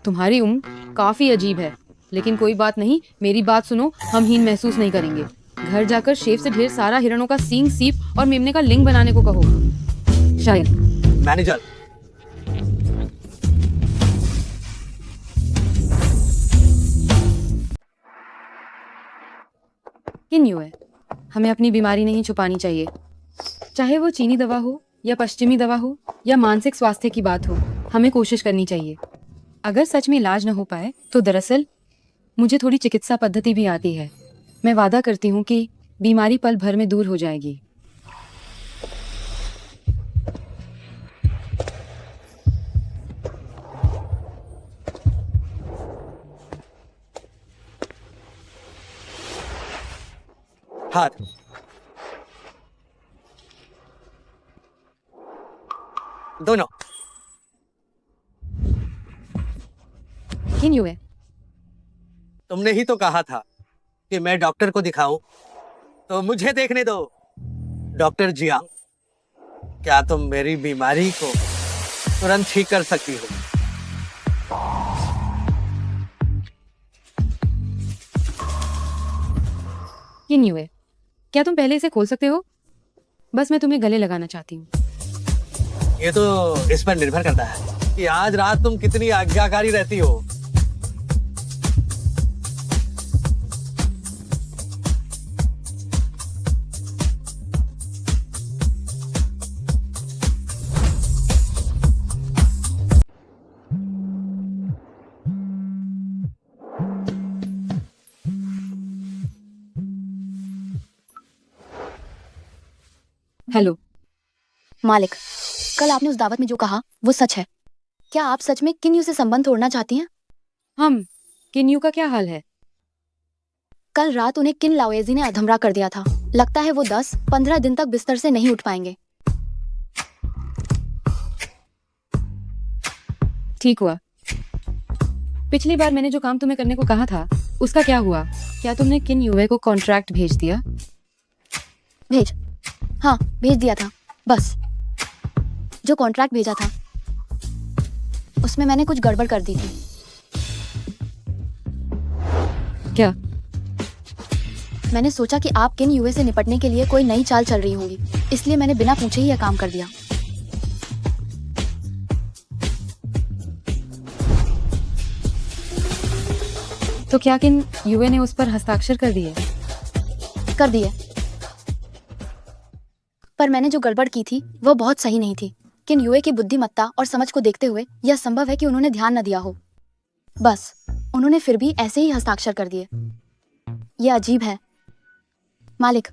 तुम्हारी उम्र काफी अजीब है, लेकिन कोई बात नहीं, मेरी बात सुनो, हम हीन महसूस नहीं करेंगे। घर जाकर शेफ से ढेर सारा हिरणों का सींग, सीप और मेमने का लिंग बनाने को कहो। शायद मैनेजर, किन युवे, हमें अपनी बीमारी नहीं छुपानी चाहिए। चाहे वो चीनी दवा हो या पश्चिमी दवा हो या मानसिक स्वास्थ्य की बात हो, हमें कोशिश करनी चाहिए। अगर सच में इलाज न हो पाए तो दरअसल मुझे थोड़ी चिकित्सा पद्धति भी आती है। मैं वादा करती हूँ कि बीमारी पल भर में दूर हो जाएगी। हाथ। दोनों। किन युवे, तुमने ही तो कहा था कि मैं डॉक्टर को दिखाऊं, तो मुझे देखने दो। डॉक्टर जियांग, क्या तुम मेरी बीमारी को तुरंत ठीक कर सकती हो? किन युवे, क्या तुम पहले इसे खोल सकते हो? बस मैं तुम्हें गले लगाना चाहती हूँ। ये तो इस पर निर्भर करता है कि आज रात तुम कितनी आज्ञाकारी रहती हो। हेलो मालिक, कल आपने उस दावत में जो कहा वो सच है। क्या आप सच में किन यू से संबंध तोड़ना चाहती हैं? हम किन यू का क्या हाल है? कल रात उन्हें किन लाओएजी ने अधमरा कर दिया था। लगता है वो 10-15 दिन तक बिस्तर से नहीं उठ पाएंगे। ठीक हुआ। पिछली बार मैंने जो काम तुम्हें करने को कहा था उसका क्या हुआ? क्या तुमने किन युवे को कॉन्ट्रैक्ट भेज दिया? हाँ, भेज दिया था। बस जो कॉन्ट्रैक्ट भेजा था उसमें मैंने कुछ गड़बड़ कर दी थी। क्या? मैंने सोचा कि आप किन युवे से निपटने के लिए कोई नई चाल चल रही होंगी, इसलिए मैंने बिना पूछे ही यह काम कर दिया। तो क्या किन युवे ने उस पर हस्ताक्षर कर दिए? कर दिए, पर मैंने जो गड़बड़ की थी वो बहुत सही नहीं थी। किन युवे की बुद्धिमत्ता और समझ को देखते हुए यह संभव है कि उन्होंने ध्यान न दिया हो। बस उन्होंने फिर भी ऐसे ही हस्ताक्षर कर दिए। यह अजीब है। मालिक,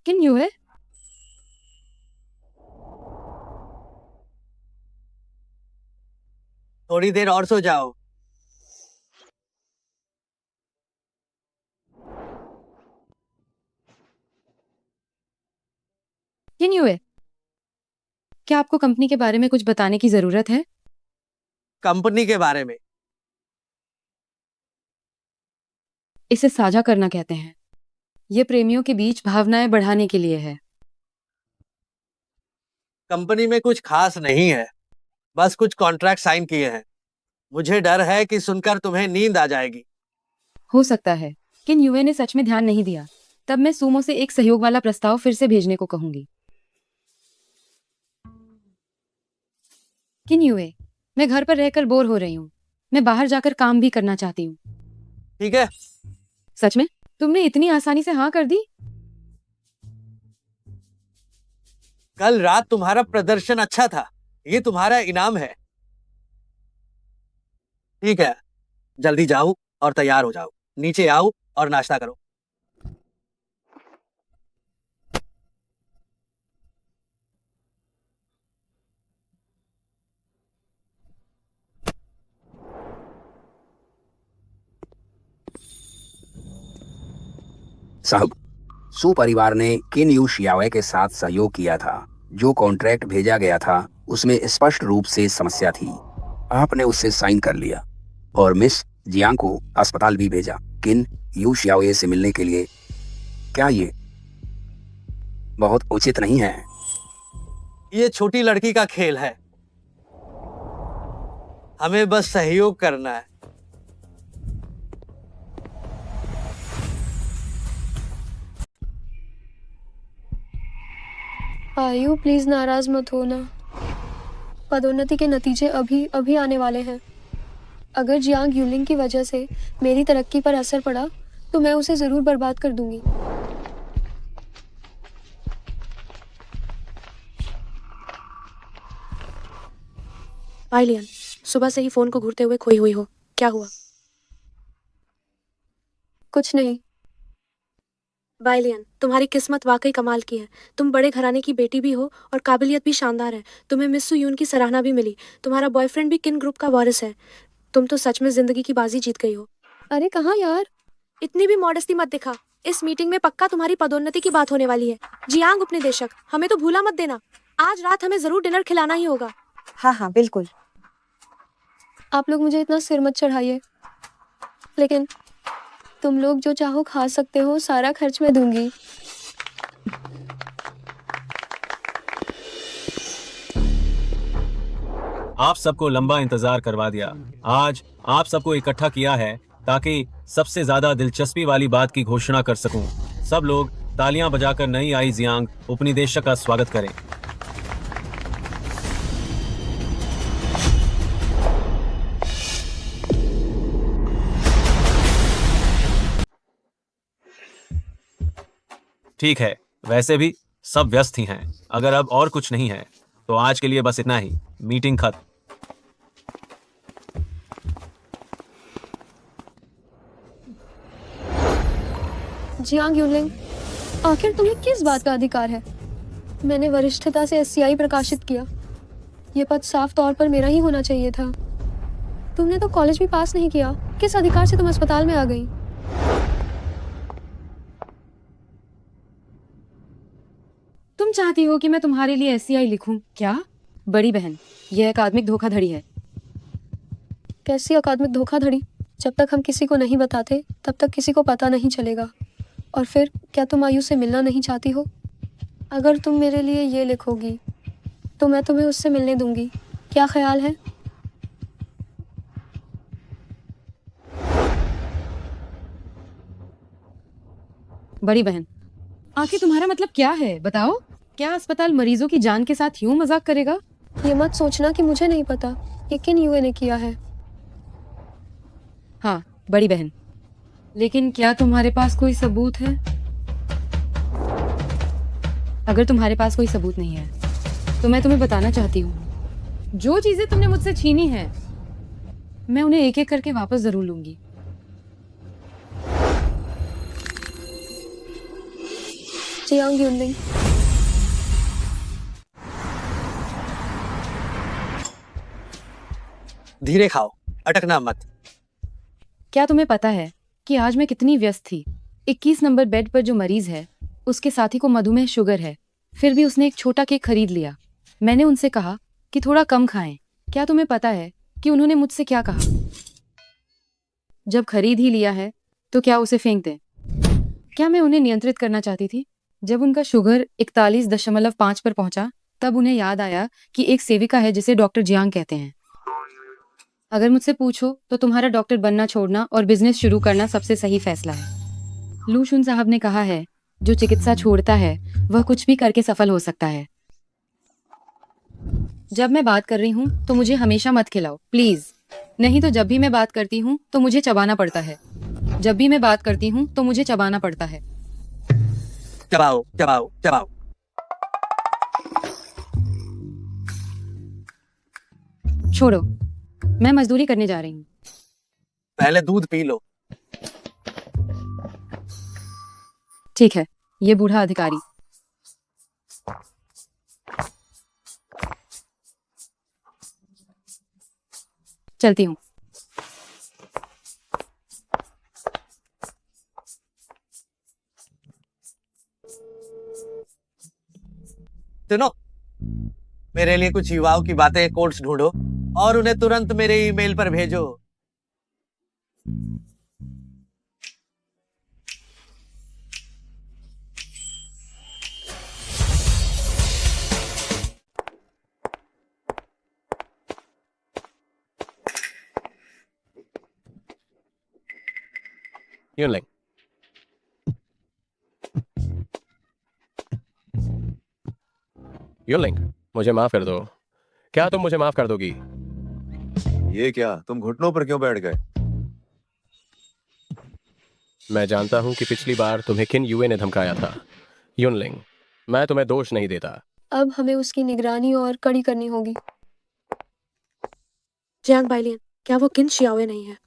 किन युवे? थोड़ी देर और सो जाओ। किन युवे, क्या आपको कंपनी के बारे में कुछ बताने की जरूरत है? कंपनी के बारे में? इसे साझा करना कहते हैं। ये प्रेमियों के बीच भावनाएं बढ़ाने के लिए है। कंपनी में कुछ खास नहीं है, बस कुछ कॉन्ट्रैक्ट साइन किए हैं। मुझे डर है कि सुनकर तुम्हें नींद आ जाएगी। हो सकता है किन युवे ने सच में ध्यान नहीं दिया। तब मैं सुमो से एक सहयोग वाला प्रस्ताव फिर से भेजने को कहूंगी। किन युवे, मैं घर पर रहकर बोर हो रही हूँ। मैं बाहर जाकर काम भी करना चाहती हूँ। ठीक है? सच में तुमने इतनी आसानी से हाँ कर दी? कल रात तुम्हारा प्रदर्शन अच्छा था, ये तुम्हारा इनाम है। ठीक है, जल्दी जाओ और तैयार हो जाओ। नीचे आओ और नाश्ता करो। साहब, सू परिवार ने किन यू शियावे के साथ सहयोग किया था। जो कॉन्ट्रैक्ट भेजा गया था उसमें स्पष्ट रूप से समस्या थी। आपने उससे साइन कर लिया और मिस जियांग को अस्पताल भी भेजा किन यू शियावे से मिलने के लिए। क्या ये बहुत उचित नहीं है? ये छोटी लड़की का खेल है, हमें बस सहयोग करना है। आयु प्लीज नाराज मत होना। पदोन्नति के नतीजे अभी अभी आने वाले हैं। अगर जियांग यूलिंग की वजह से मेरी तरक्की पर असर पड़ा तो मैं उसे जरूर बर्बाद कर दूंगी। आइलियन, सुबह से ही फोन को घूरते हुए खोई हुई हो, क्या हुआ? कुछ नहीं। बाइलियन, तुम्हारी किस्मत वाकई कमाल की है। तुम बड़े घराने की बेटी भी हो और काबिलियत भी शानदार है। तुम्हें मिस सुयून की सराहना भी मिली। तुम्हारा बॉयफ्रेंड भी किन ग्रुप का वारिस है। तुम तो सच में जिंदगी की बाजी जीत गई हो। अरे कहाँ यार, इतनी भी मॉडेस्टी मत दिखा। इस मीटिंग में पक्का तुम्हारी पदोन्नति की बात होने वाली है। जियांग उपनिदेशक, हमें तो भूला मत देना। आज रात हमें जरूर डिनर खिलाना ही होगा। हाँ हाँ बिल्कुल। आप लोग मुझे इतना सिर मत चढ़ाइए, लेकिन तुम लोग जो चाहो खा सकते हो, सारा खर्च मैं दूंगी। आप सबको लंबा इंतजार करवा दिया। आज आप सबको इकट्ठा किया है ताकि सबसे ज्यादा दिलचस्पी वाली बात की घोषणा कर सकूं। सब लोग तालियां बजाकर नई आई जियांग उपनिदेशक का स्वागत करें। ठीक है, वैसे भी सब व्यस्त ही हैं। अगर अब और कुछ नहीं है तो आज के लिए बस इतना ही। मीटिंग खत्म। जियांग यूलिंग, आखिर तुम्हें किस बात का अधिकार है? मैंने वरिष्ठता से एससीआई प्रकाशित किया। ये पद साफ तौर पर मेरा ही होना चाहिए था। तुमने तो कॉलेज भी पास नहीं किया, किस अधिकार से तुम अस्पताल में आ गई? तुम चाहती हो कि मैं तुम्हारे लिए एससीआई लिखूं क्या? बड़ी बहन, यह अकादमिक धोखाधड़ी है। कैसी अकादमिक धोखाधड़ी? जब तक हम किसी को नहीं बताते तब तक किसी को पता नहीं चलेगा। और फिर क्या तुम आयु से मिलना नहीं चाहती हो? अगर तुम मेरे लिए ये लिखोगी तो मैं तुम्हें उससे मिलने दूंगी। क्या ख्याल है? बड़ी बहन, आखिर तुम्हारा मतलब क्या है, बताओ। क्या अस्पताल मरीजों की जान के साथ यूं मजाक करेगा? ये मत सोचना कि मुझे नहीं पता ये किन यूए ने किया है। हाँ बड़ी बहन, लेकिन क्या तुम्हारे पास कोई सबूत है? अगर तुम्हारे पास कोई सबूत नहीं है तो मैं तुम्हें बताना चाहती हूँ, जो चीजें तुमने मुझसे छीनी हैं मैं उन्हें एक एक करके वापस जरूर लूंगी। जियांग यूलिंग, धीरे खाओ, अटकना मत। क्या तुम्हें पता है कि आज मैं कितनी व्यस्त थी? 21 नंबर बेड पर जो मरीज है उसके साथी को मधुमेह शुगर है, फिर भी उसने एक छोटा केक खरीद लिया। मैंने उनसे कहा कि थोड़ा कम खाएं। क्या तुम्हें पता है कि उन्होंने मुझसे क्या कहा? जब खरीद ही लिया है तो क्या उसे फेंक दें? क्या मैं उन्हें नियंत्रित करना चाहती थी? जब उनका शुगर 41.5 पर पहुंचा तब उन्हें याद आया कि एक सेविका है जिसे डॉक्टर जियांग कहते हैं। अगर मुझसे पूछो तो तुम्हारा डॉक्टर बनना छोड़ना और बिजनेस शुरू करना सबसे सही फैसला है। लू शुन साहब ने कहा है, जो चिकित्सा छोड़ता है वह कुछ भी करके सफल हो सकता है। जब मैं बात कर रही हूँ तो मुझे हमेशा मत खिलाओ प्लीज, नहीं तो जब भी मैं बात करती हूँ तो मुझे चबाना पड़ता है। जब भी मैं बात करती हूँ तो मुझे चबाना पड़ता है। चबाओ चबाओ चबाओ। छोड़ो, मैं मजदूरी करने जा रही हूँ। पहले दूध पी लो। ठीक है, ये बूढ़ा अधिकारी। चलती हूँ। सुनो, मेरे लिए कुछ युवाओं की बातें कोट्स ढूंढो और उन्हें तुरंत मेरे ईमेल पर भेजो। यूनलिंग, यूनलिंग, मुझे माफ कर दो। क्या तुम मुझे माफ कर दोगी? ये क्या, तुम घुटनों पर क्यों बैठ गए? मैं जानता हूं कि पिछली बार तुम्हें किन यूए ने धमकाया था। यूनलिंग, मैं तुम्हें दोष नहीं देता। अब हमें उसकी निगरानी और कड़ी करनी होगी। जियांग बाइलियन, क्या वो किन शियाओए नहीं है?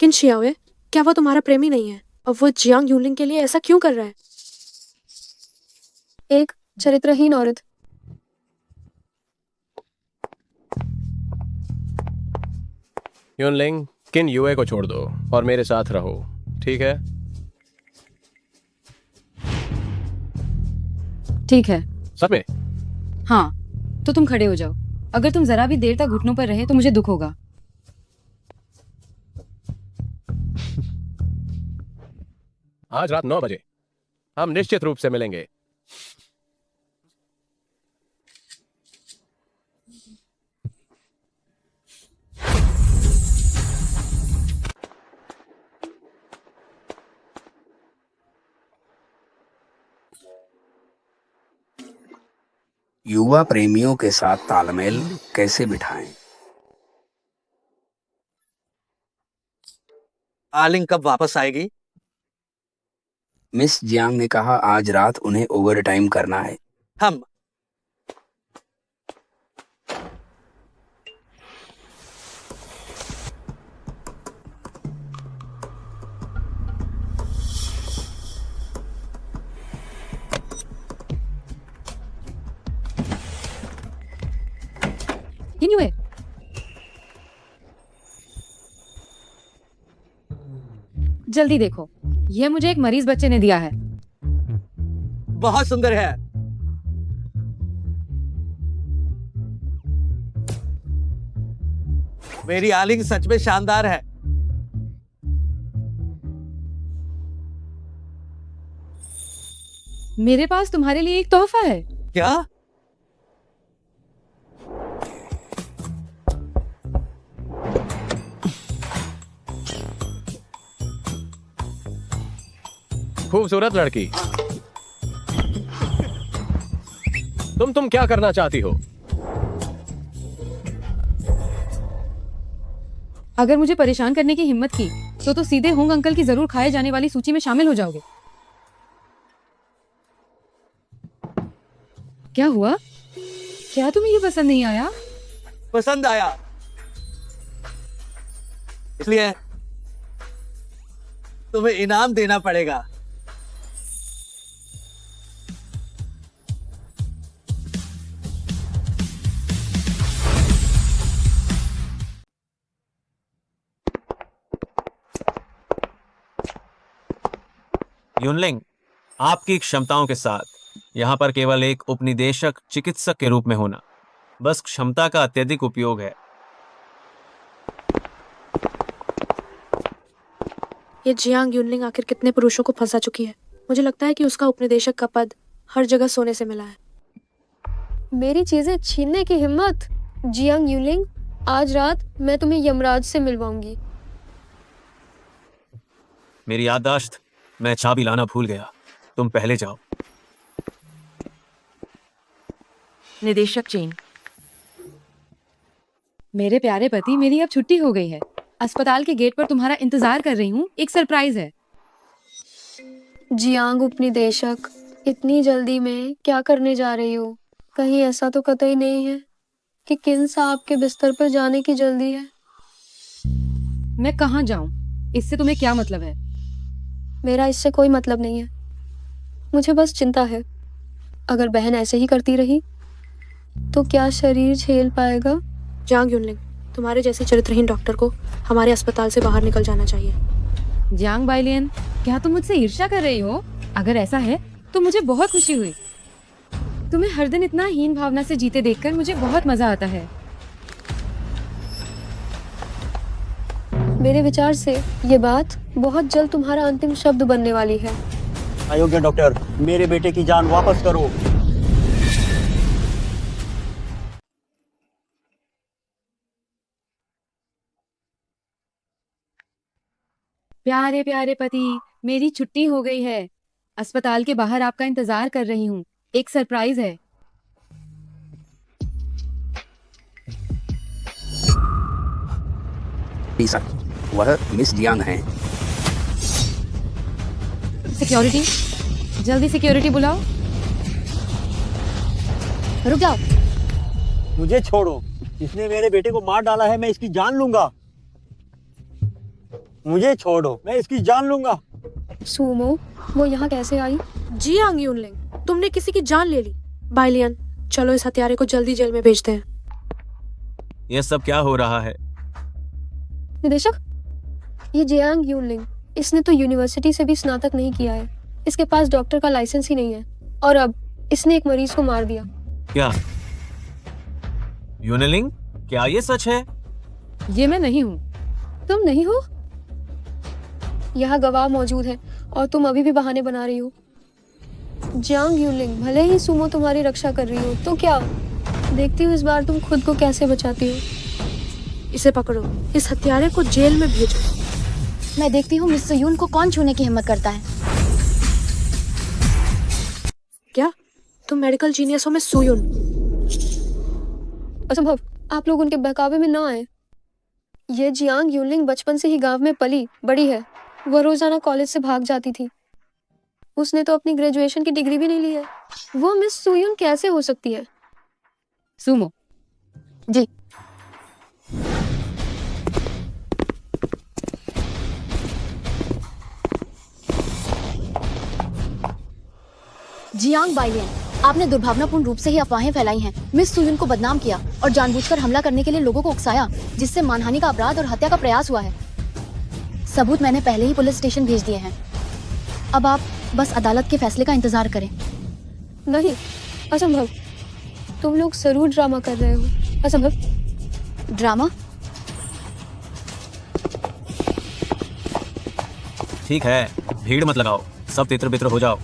किन शियाओए, क्या वो तुम्हारा प्रेमी नहीं है? और वो जियांग यूनलिंग के लिए ऐसा क्यों कर रहा है? एक चरित्रहीन औरत। यूनलिंग, किन यूए को छोड़ दो और मेरे साथ रहो, ठीक है? ठीक है। सच में? हाँ, तो तुम खड़े हो जाओ। अगर तुम जरा भी देर तक घुटनों पर रहे तो मुझे दुख होगा। आज रात 9 बजे हम निश्चित रूप से मिलेंगे। युवा प्रेमियों के साथ तालमेल कैसे बिठाएं? आलिंग कब वापस आएगी? मिस जियांग ने कहा आज रात उन्हें ओवर टाइम करना है। हम किन यूए? जल्दी देखो, यह मुझे एक मरीज बच्चे ने दिया है। बहुत सुंदर है। मेरी आलिंग सच में शानदार है। मेरे पास तुम्हारे लिए एक तोहफा है। क्या? खूबसूरत लड़की, तुम क्या करना चाहती हो? अगर मुझे परेशान करने की हिम्मत की तो सीधे होंग अंकल की जरूर खाए जाने वाली सूची में शामिल हो जाओगे। क्या हुआ? क्या तुम्हें ये पसंद नहीं आया? पसंद आया, इसलिए तुम्हें इनाम देना पड़ेगा। यूनलिंग, आपकी क्षमताओं के साथ यहाँ पर केवल एक उपनिदेशक चिकित्सक के रूप में होना बस क्षमता का अत्यधिक उपयोग है। ये जियांग यूनलिंग आखिर कितने पुरुषों को फंसा चुकी है? मुझे लगता है कि उसका उपनिदेशक का पद हर जगह सोने से मिला है। मेरी चीजें छीनने की हिम्मत? जियांग यूलिंग, आज रात मैं तुम्हें यमराज से मिलवाऊंगी। मेरी याददाश्त, मैं चाबी लाना भूल गया। तुम पहले जाओ। निदेशक चेन, मेरे प्यारे पति, मेरी अब छुट्टी हो गई है। अस्पताल के गेट पर तुम्हारा इंतजार कर रही हूँ। एक सरप्राइज है। जियांग उपनिदेशक, इतनी जल्दी में क्या करने जा रही हो? कहीं ऐसा तो कतई नहीं है कि किन साहब के बिस्तर पर जाने की जल्दी है? मैं कहाँ जाऊं? इससे तुम्हें क्या मतलब है? मेरा इससे कोई मतलब नहीं है। मुझे बस चिंता है, अगर बहन ऐसे ही करती रही तो क्या शरीर झेल पाएगा? जियांग यूनलिंग, तुम्हारे जैसे चरित्रहीन डॉक्टर को हमारे अस्पताल से बाहर निकल जाना चाहिए। जियांग बाइलियन, क्या तुम मुझसे ईर्ष्या कर रही हो? अगर ऐसा है तो मुझे बहुत खुशी हुई। तुम्हें हर दिन इतना हीन भावना से जीते देखकर मुझे बहुत मजा आता है। मेरे विचार से ये बात बहुत जल्द तुम्हारा अंतिम शब्द बनने वाली है। अयोग्य डॉक्टर, मेरे बेटे की जान वापस करो। प्यारे प्यारे पति, मेरी छुट्टी हो गई है। अस्पताल के बाहर आपका इंतजार कर रही हूँ। एक सरप्राइज है। जी सर, वह मिस जियांग हैं। सिक्योरिटी, जल्दी सिक्योरिटी बुलाओ। रुक जाओ। मुझे छोड़ो, इसने मेरे बेटे को मार डाला है, मैं इसकी जान लूंगा। मुझे छोड़ो, मैं इसकी जान लूंगा। सूमो, वो यहाँ कैसे आई? जियांग यूनलिंग, तुमने किसी की जान ले ली। बाइलियन, चलो इस हत्यारे को जल्दी जेल में भेजते हैं। यह सब क्या हो रहा है? निदेशक, ये जियांग यूनलिंग, इसने तो यूनिवर्सिटी से भी स्नातक नहीं किया है। इसके पास डॉक्टर का लाइसेंस ही नहीं है और अब इसने एक मरीज को मार दिया। क्या यूनलिंग, क्या ये सच है? ये मैं नहीं हूँ। तुम नहीं हो? यहाँ गवाह मौजूद है और तुम अभी भी बहाने बना रही हो। जियांग यूनलिंग, भले ही सुमो तुम्हारी रक्षा कर रही हो तो क्या, देखती हूँ इस बार तुम खुद को कैसे बचाती हो। इसे पकड़ो, इस हत्यारे को जेल में भेजो। मैं देखती हूँ मिस सुयून को कौन छूने की हिम्मत करता है। क्या तुम मेडिकल जीनियस हो मिस सुयून? असंभव, आप लोग उनके बहकावे में ना आए। ये जियांग यूनलिंग बचपन से ही गांव में पली बड़ी है। वह रोजाना कॉलेज से भाग जाती थी। उसने तो अपनी ग्रेजुएशन की डिग्री भी नहीं ली है। वो मिस सुयून कैसे हो सकती है? सुमो। जी। जियांग बाइलियन, आपने दुर्भावनापूर्ण रूप से ही अफवाहें फैलाई हैं, मिस सुयून को बदनाम किया और जानबूझकर हमला करने के लिए लोगों को उकसाया, जिससे मानहानि का अपराध और हत्या का प्रयास हुआ है। सबूत मैंने पहले ही पुलिस स्टेशन भेज दिए हैं। अब आप बस अदालत के फैसले का इंतजार करें। नहीं, असंभव। तुम लोग जरूर ड्रामा कर रहे हो। असंभव। ड्रामा? ठीक है, भीड़ मत लगाओ, सब तितर बितर हो जाओ।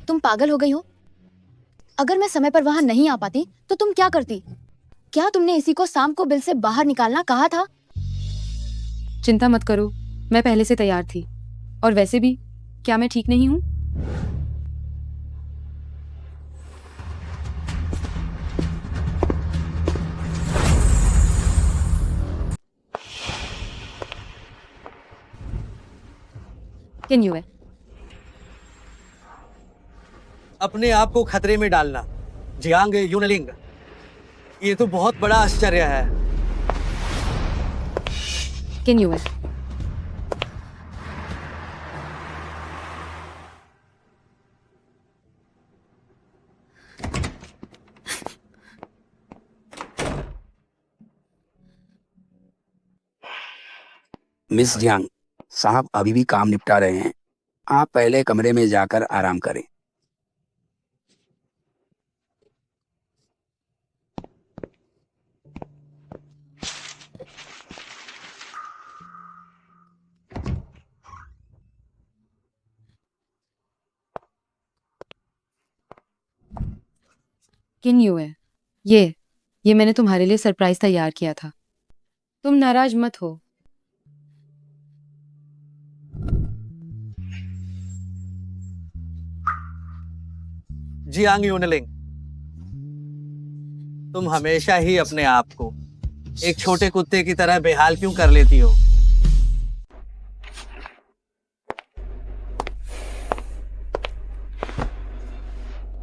तुम पागल हो गई हो? अगर मैं समय पर वहां नहीं आ पाती तो तुम क्या करती? क्या तुमने इसी को शाम को बिल से बाहर निकालना कहा था? चिंता मत करो, मैं पहले से तैयार थी। और वैसे भी क्या मैं ठीक नहीं हूँ? कैन यू है अपने आप को खतरे में डालना। जियांग यूनलिंग, ये तो बहुत बड़ा आश्चर्य है। कैन यू है मिस जियांग साहब अभी भी काम निपटा रहे हैं। आप पहले कमरे में जाकर आराम करें। कैन यू है ये मैंने तुम्हारे लिए सरप्राइज तैयार किया था। तुम नाराज मत हो। जियांग यूनलिंग, तुम हमेशा ही अपने आप को एक छोटे कुत्ते की तरह बेहाल क्यों कर लेती हो?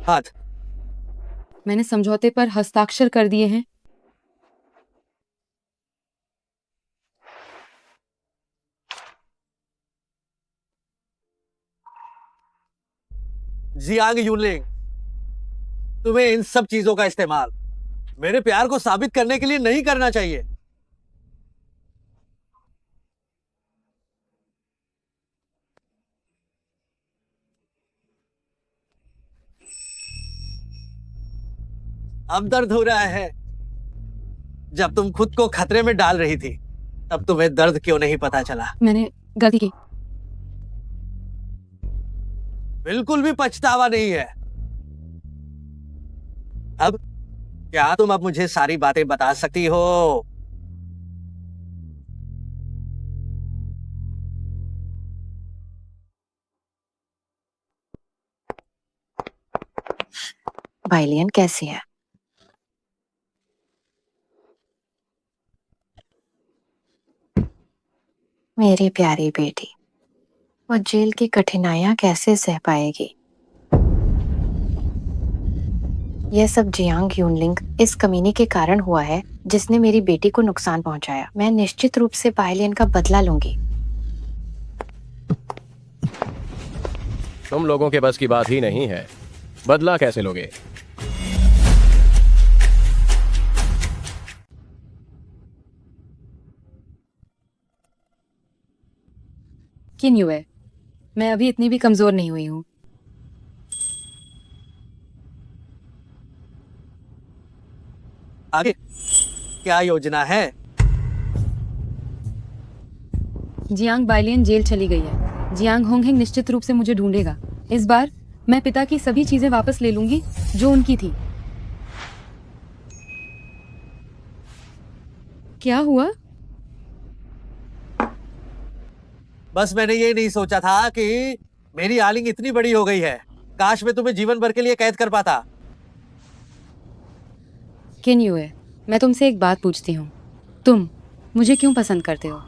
हाथ। मैंने समझौते पर हस्ताक्षर कर दिए हैं। जियांग यूनलिंग, तुम्हें इन सब चीजों का इस्तेमाल मेरे प्यार को साबित करने के लिए नहीं करना चाहिए। अब दर्द हो रहा है। जब तुम खुद को खतरे में डाल रही थी तब तुम्हें दर्द क्यों नहीं पता चला? मैंने गलती की। बिल्कुल भी पछतावा नहीं है। अब क्या तुम अब मुझे सारी बातें बता सकती हो? बाइलियन कैसी है? मेरी प्यारी बेटी, वो जेल की कठिनाइयां कैसे सह पाएगी? यह सब जियांग यूनलिंग इस कमीने के कारण हुआ है जिसने मेरी बेटी को नुकसान पहुंचाया। मैं निश्चित रूप से बाइलियन का बदला लूंगी। तुम लोगों के बस की बात ही नहीं है। बदला कैसे लोगे? किन यू है, मैं अभी इतनी भी कमजोर नहीं हुई हूँ। आगे क्या योजना है? जियांग बाइलियन जेल चली गई है। जियांग होंगहेंग निश्चित रूप से मुझे ढूंढेगा। इस बार मैं पिता की सभी चीजें वापस ले लूंगी जो उनकी थी। क्या हुआ? बस मैंने ये नहीं सोचा था कि मेरी आलिंग इतनी बड़ी हो गई है। काश मैं तुम्हें जीवन भर के लिए कैद कर पाता। किन यू है, मैं तुमसे एक बात पूछती हूँ। तुम मुझे क्यों पसंद करते हो?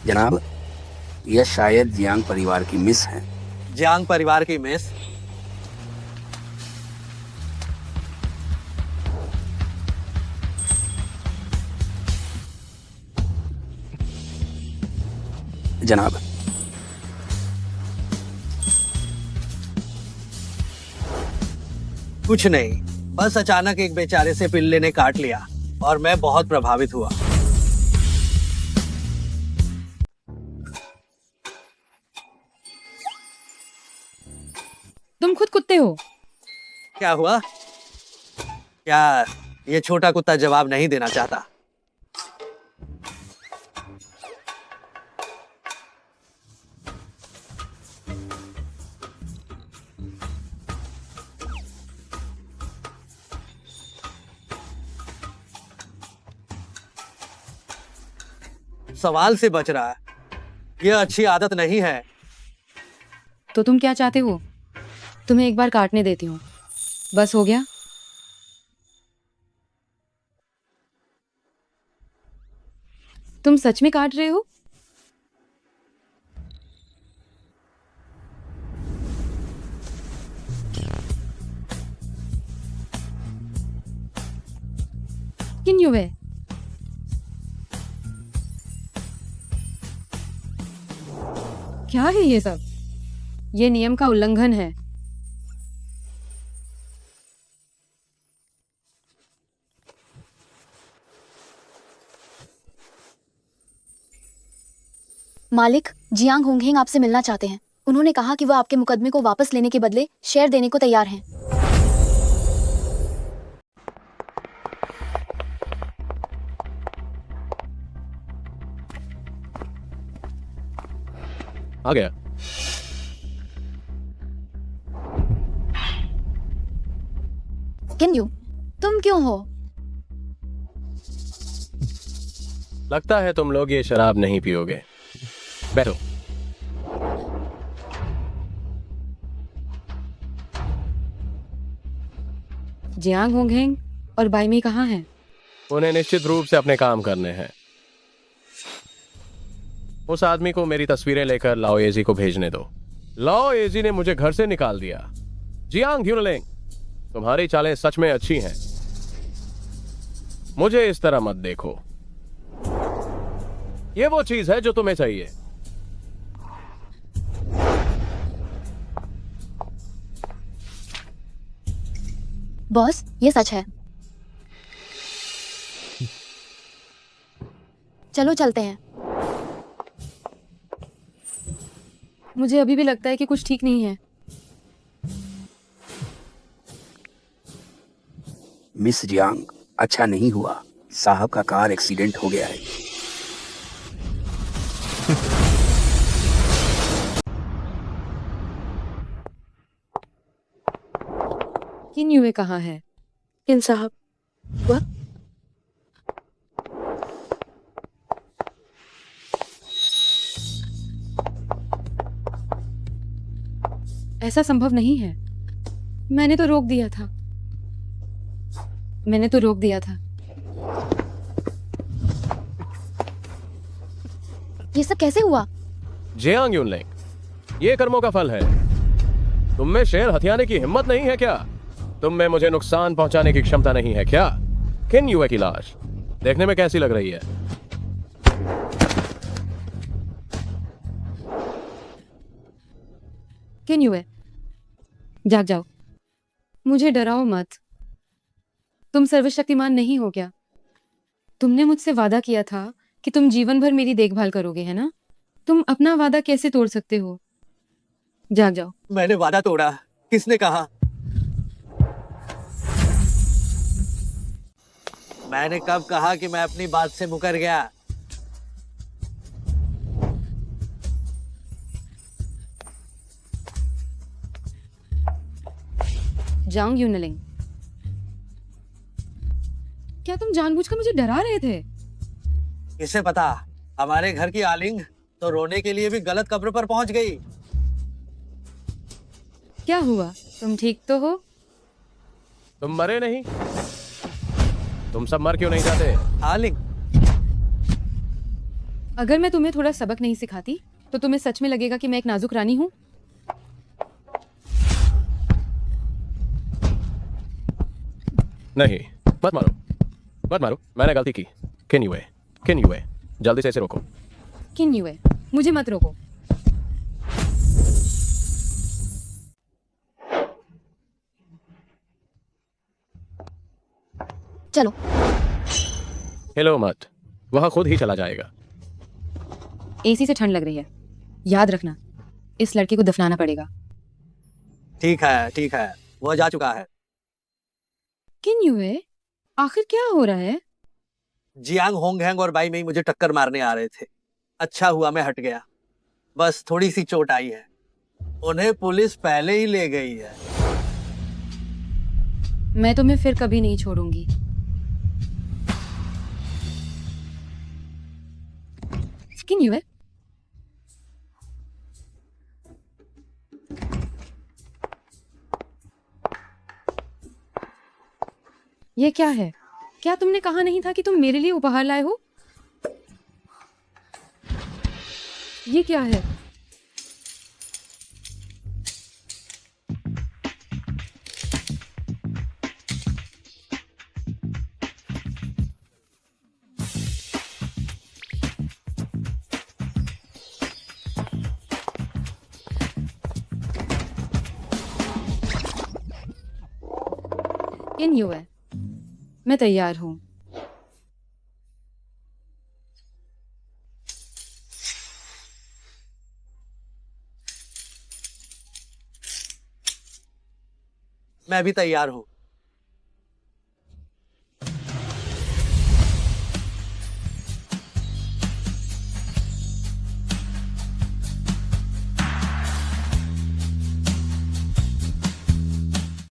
जनाब, यह शायद जियांग परिवार की मिस है। जियांग परिवार की मिस? जनाब, कुछ नहीं, बस अचानक एक बेचारे से पिल्ले ने काट लिया और मैं बहुत प्रभावित हुआ। तुम खुद कुत्ते हो। क्या हुआ? क्या ये छोटा कुत्ता जवाब नहीं देना चाहता? सवाल से बच रहा है। यह अच्छी आदत नहीं है। तो तुम क्या चाहते हो? तुम्हें एक बार काटने देती हूँ। बस हो गया? तुम सच में काट रहे हो? किन यू है? क्या है ये सब? ये नियम का उल्लंघन है। मालिक, जियांग होंगहेंग आपसे मिलना चाहते हैं। उन्होंने कहा कि वह आपके मुकदमे को वापस लेने के बदले शेयर देने को तैयार हैं। आ गया। किन यू, तुम क्यों हो? लगता है तुम लोग ये शराब नहीं पियोगे। बैठो। जियांग होंगहेंग और बाइमी कहाँ हैं? उन्हें निश्चित रूप से अपने काम करने हैं। उस आदमी को मेरी तस्वीरें लेकर लाओयेजी को भेजने दो। लॉ एजी ने मुझे घर से निकाल दिया। जियांग ह्यूनलिंग, तुम्हारी चालें सच में अच्छी हैं। मुझे इस तरह मत देखो। ये वो चीज है जो तुम्हें चाहिए। बॉस, ये सच है। चलो चलते हैं। मुझे अभी भी लगता है कि कुछ ठीक नहीं है। मिस जियांग, अच्छा नहीं हुआ, साहब का कार एक्सीडेंट हो गया है। किन युए कहाँ है? किन साहब? वह ऐसा संभव नहीं है। मैंने तो रोक दिया था। मैंने तो रोक दिया था। ये सब कैसे हुआ? जियांग ह्यूनलिंग, ये कर्मों का फल है। तुम में शेर हथियाने की हिम्मत नहीं है क्या? तुम में मुझे नुकसान पहुंचाने की क्षमता नहीं है क्या? किन युए की लाश देखने में कैसी लग रही है? किन युए, जाग जाओ। मुझे डराओ मत। तुम सर्वशक्तिमान नहीं हो क्या? तुमने मुझसे वादा किया था कि तुम जीवन भर मेरी देखभाल करोगे, है ना? तुम अपना वादा कैसे तोड़ सकते हो? जाग जाओ। मैंने वादा तोड़ा? किसने कहा? मैंने कब कहा कि मैं अपनी बात से मुकर गया? जांग ह्यूनलिंग, क्या तुम जानबूझकर मुझे डरा रहे थे? किसे पता, हमारे घर की आलिंग तो रोने के लिए भी गलत कब्र पर पहुंच गई। क्या हुआ? तुम ठीक तो हो? तुम मरे नहीं? तुम सब मर क्यों नहीं जाते? आलिंग, अगर मैं तुम्हें थोड़ा सबक नहीं सिखाती तो तुम्हें सच में लगेगा कि मैं एक नाजुक रानी हूं। नहीं, मत मारो, मत मारो। मैंने गलती की। किन युए, जल्दी से इसे रोको। किन युए, मुझे मत रोको। चलो। हिलो मत, वह खुद ही चला जाएगा। एसी से ठंड लग रही है। याद रखना, इस लड़के को दफनाना पड़ेगा। ठीक है, वो जा चुका है। किन युए, आखिर क्या हो रहा है? जियांग होंगहैंग और बाई मई मुझे टक्कर मारने आ रहे थे। अच्छा हुआ मैं हट गया। बस थोड़ी सी चोट आई है। उन्हें पुलिस पहले ही ले गई है। मैं तुम्हें फिर कभी नहीं छोड़ूंगी। किन युए, ये क्या है? क्या तुमने कहा नहीं था कि तुम मेरे लिए उपहार लाए हो? ये क्या है? किन युए, मैं तैयार हूं। मैं भी तैयार हूं।